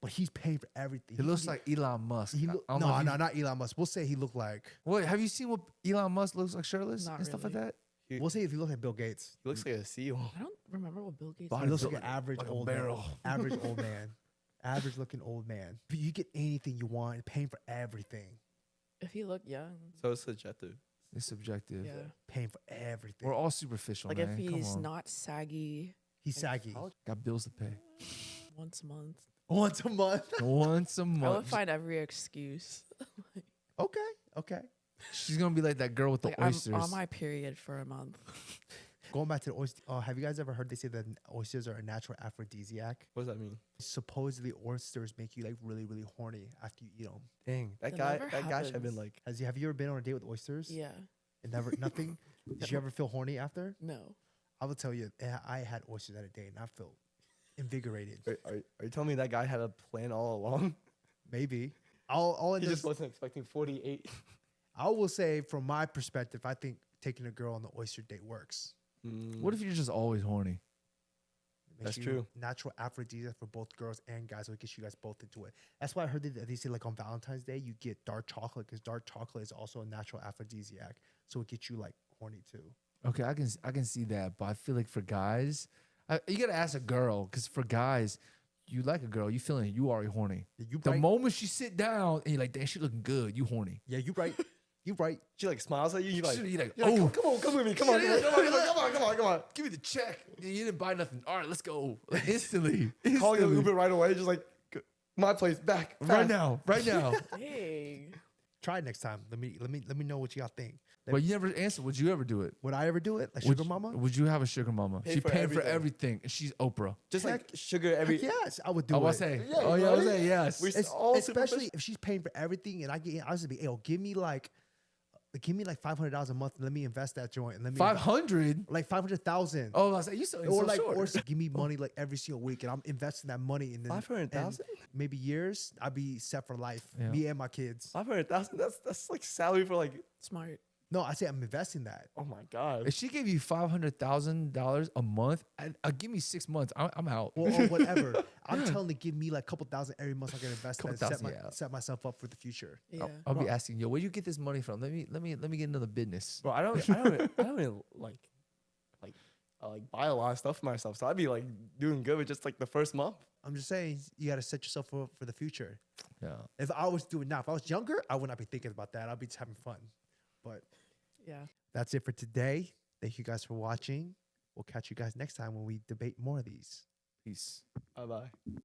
[SPEAKER 2] but he's paying for everything.
[SPEAKER 1] He looks like Elon Musk.
[SPEAKER 2] he
[SPEAKER 1] I
[SPEAKER 2] look,
[SPEAKER 1] don't know
[SPEAKER 2] no,
[SPEAKER 1] if
[SPEAKER 2] no,
[SPEAKER 1] you-
[SPEAKER 2] not Elon Musk. We'll say he looked like.
[SPEAKER 1] What have you seen? What Elon Musk looks like shirtless
[SPEAKER 3] Not
[SPEAKER 1] and stuff like
[SPEAKER 3] really.
[SPEAKER 1] that.
[SPEAKER 2] We'll say if he looked like Bill Gates.
[SPEAKER 4] He looks like a seal.
[SPEAKER 3] I don't remember what Bill Gates.
[SPEAKER 1] Body
[SPEAKER 2] He looks
[SPEAKER 1] built
[SPEAKER 2] like an average
[SPEAKER 1] like a
[SPEAKER 2] old
[SPEAKER 1] barrel.
[SPEAKER 2] man. Average old man. Average looking old man. But you get anything you want, and paying for everything.
[SPEAKER 3] If he looked young,
[SPEAKER 4] So it's subjective.
[SPEAKER 1] It's subjective.
[SPEAKER 3] yeah.
[SPEAKER 2] Paying for everything.
[SPEAKER 1] We're all superficial,
[SPEAKER 3] Like
[SPEAKER 1] man.
[SPEAKER 3] if
[SPEAKER 1] Come
[SPEAKER 3] he's
[SPEAKER 1] on.
[SPEAKER 3] not saggy
[SPEAKER 2] He's saggy.
[SPEAKER 1] Got bills to pay.
[SPEAKER 3] once a month,
[SPEAKER 2] Once a month.
[SPEAKER 1] Once a
[SPEAKER 3] I would
[SPEAKER 1] month.
[SPEAKER 3] find every excuse.
[SPEAKER 2] Okay.
[SPEAKER 1] She's gonna be like that girl with the
[SPEAKER 3] Like I'm
[SPEAKER 1] oysters.
[SPEAKER 3] on my period for a month.
[SPEAKER 2] Going back to the oyster. Have you guys ever heard they say that oysters are a natural aphrodisiac?
[SPEAKER 4] What does that mean?
[SPEAKER 2] Supposedly, oysters make you like really, really horny after you eat them.
[SPEAKER 4] Dang, that
[SPEAKER 3] That
[SPEAKER 4] guy,
[SPEAKER 3] never
[SPEAKER 4] that guy should have been
[SPEAKER 3] happens.
[SPEAKER 4] like,
[SPEAKER 2] Have you ever been on a date with oysters?
[SPEAKER 3] Yeah.
[SPEAKER 2] And never nothing. Did you ever feel horny after?
[SPEAKER 3] No.
[SPEAKER 2] I will tell you, I had oysters at a date and I felt invigorated.
[SPEAKER 4] are you telling me that guy had a plan all along?
[SPEAKER 2] Maybe. All
[SPEAKER 4] He
[SPEAKER 2] in
[SPEAKER 4] just
[SPEAKER 2] this,
[SPEAKER 4] wasn't expecting 48.
[SPEAKER 2] I will say, from my perspective, I think taking a girl on the oyster date works.
[SPEAKER 1] What if you're just always horny?
[SPEAKER 2] It
[SPEAKER 4] That's
[SPEAKER 2] makes
[SPEAKER 4] true.
[SPEAKER 2] Natural aphrodisiac for both girls and guys, so it gets you guys both into it. That's why I heard that they say like on Valentine's Day you get dark chocolate because dark chocolate is also a natural aphrodisiac, so it gets you like horny too.
[SPEAKER 1] Okay, I can see that, but I feel like for guys, you gotta ask a girl because for guys, you like a girl, you feeling it, you already horny.
[SPEAKER 2] Yeah, you
[SPEAKER 1] The
[SPEAKER 2] right.
[SPEAKER 1] moment she sit down and you're like, damn, she looking good, you horny.
[SPEAKER 2] Yeah, you right. You right.
[SPEAKER 4] She like smiles at you. You like,
[SPEAKER 1] You're like,
[SPEAKER 4] you're like,
[SPEAKER 1] oh,
[SPEAKER 4] come with me. Come on, come on.
[SPEAKER 1] give me the check. You didn't buy nothing. All right, let's go. Like, instantly.
[SPEAKER 4] Calling an
[SPEAKER 1] Instantly.
[SPEAKER 4] Uber right away. Just like, my place, back.
[SPEAKER 1] Right
[SPEAKER 4] fast.
[SPEAKER 1] now. Right now.
[SPEAKER 3] Dang.
[SPEAKER 2] Try it next time. Let me know what y'all think.
[SPEAKER 1] But you never answered. Would you ever do it?
[SPEAKER 2] Would I ever do it? Like
[SPEAKER 1] Would
[SPEAKER 2] sugar
[SPEAKER 1] you-
[SPEAKER 2] mama?
[SPEAKER 1] Would you have a sugar mama?
[SPEAKER 4] Pay
[SPEAKER 1] She
[SPEAKER 4] for
[SPEAKER 1] paying for
[SPEAKER 4] everything.
[SPEAKER 1] everything, and she's Oprah.
[SPEAKER 4] Just like
[SPEAKER 2] Heck-
[SPEAKER 4] sugar every.
[SPEAKER 2] Heck yes, I would do
[SPEAKER 1] I
[SPEAKER 2] it.
[SPEAKER 1] was say.
[SPEAKER 4] Yeah,
[SPEAKER 1] Oh yeah, I was
[SPEAKER 4] right?
[SPEAKER 1] say yes.
[SPEAKER 4] We-
[SPEAKER 2] Es-
[SPEAKER 4] all
[SPEAKER 2] especially if she's paying for everything, and I was be, yo, give me like $500 a month, and let me invest that joint, and let me
[SPEAKER 1] 500.
[SPEAKER 2] like 500,000.
[SPEAKER 1] Oh, I was like, you selling
[SPEAKER 2] Or
[SPEAKER 1] so
[SPEAKER 2] like,
[SPEAKER 1] short.
[SPEAKER 2] or give me money like every single week, and I'm investing that money in
[SPEAKER 4] 500,000?
[SPEAKER 2] maybe years. I'll be set for life.
[SPEAKER 1] Yeah.
[SPEAKER 2] Me and my kids.
[SPEAKER 4] 500,000. That's like salary for like.
[SPEAKER 3] Smart.
[SPEAKER 2] No, I say I'm investing that.
[SPEAKER 4] Oh my god.
[SPEAKER 1] If she gave you $500,000 a month, I'll give me 6 months. I'm out.
[SPEAKER 2] Or whatever. I'm telling to give me like a couple thousand every month. I can invest that
[SPEAKER 1] Couple
[SPEAKER 2] and set,
[SPEAKER 1] thousand, yeah.
[SPEAKER 2] set myself up for the future.
[SPEAKER 3] Yeah.
[SPEAKER 1] I'll be asking, yo, where you get this money from? Let me get another business.
[SPEAKER 4] Bro, I don't even like buy a lot of stuff for myself. So I'd be like doing good with just like the first month.
[SPEAKER 2] I'm just saying, you got to set yourself up for the future.
[SPEAKER 1] Yeah.
[SPEAKER 2] If I was doing now, if I was younger, I would not be thinking about that. I'd be just having fun. But
[SPEAKER 3] Yeah.
[SPEAKER 2] that's it for today. Thank you guys for watching. We'll catch you guys next time when we debate more of these.
[SPEAKER 1] Peace.
[SPEAKER 4] Bye bye.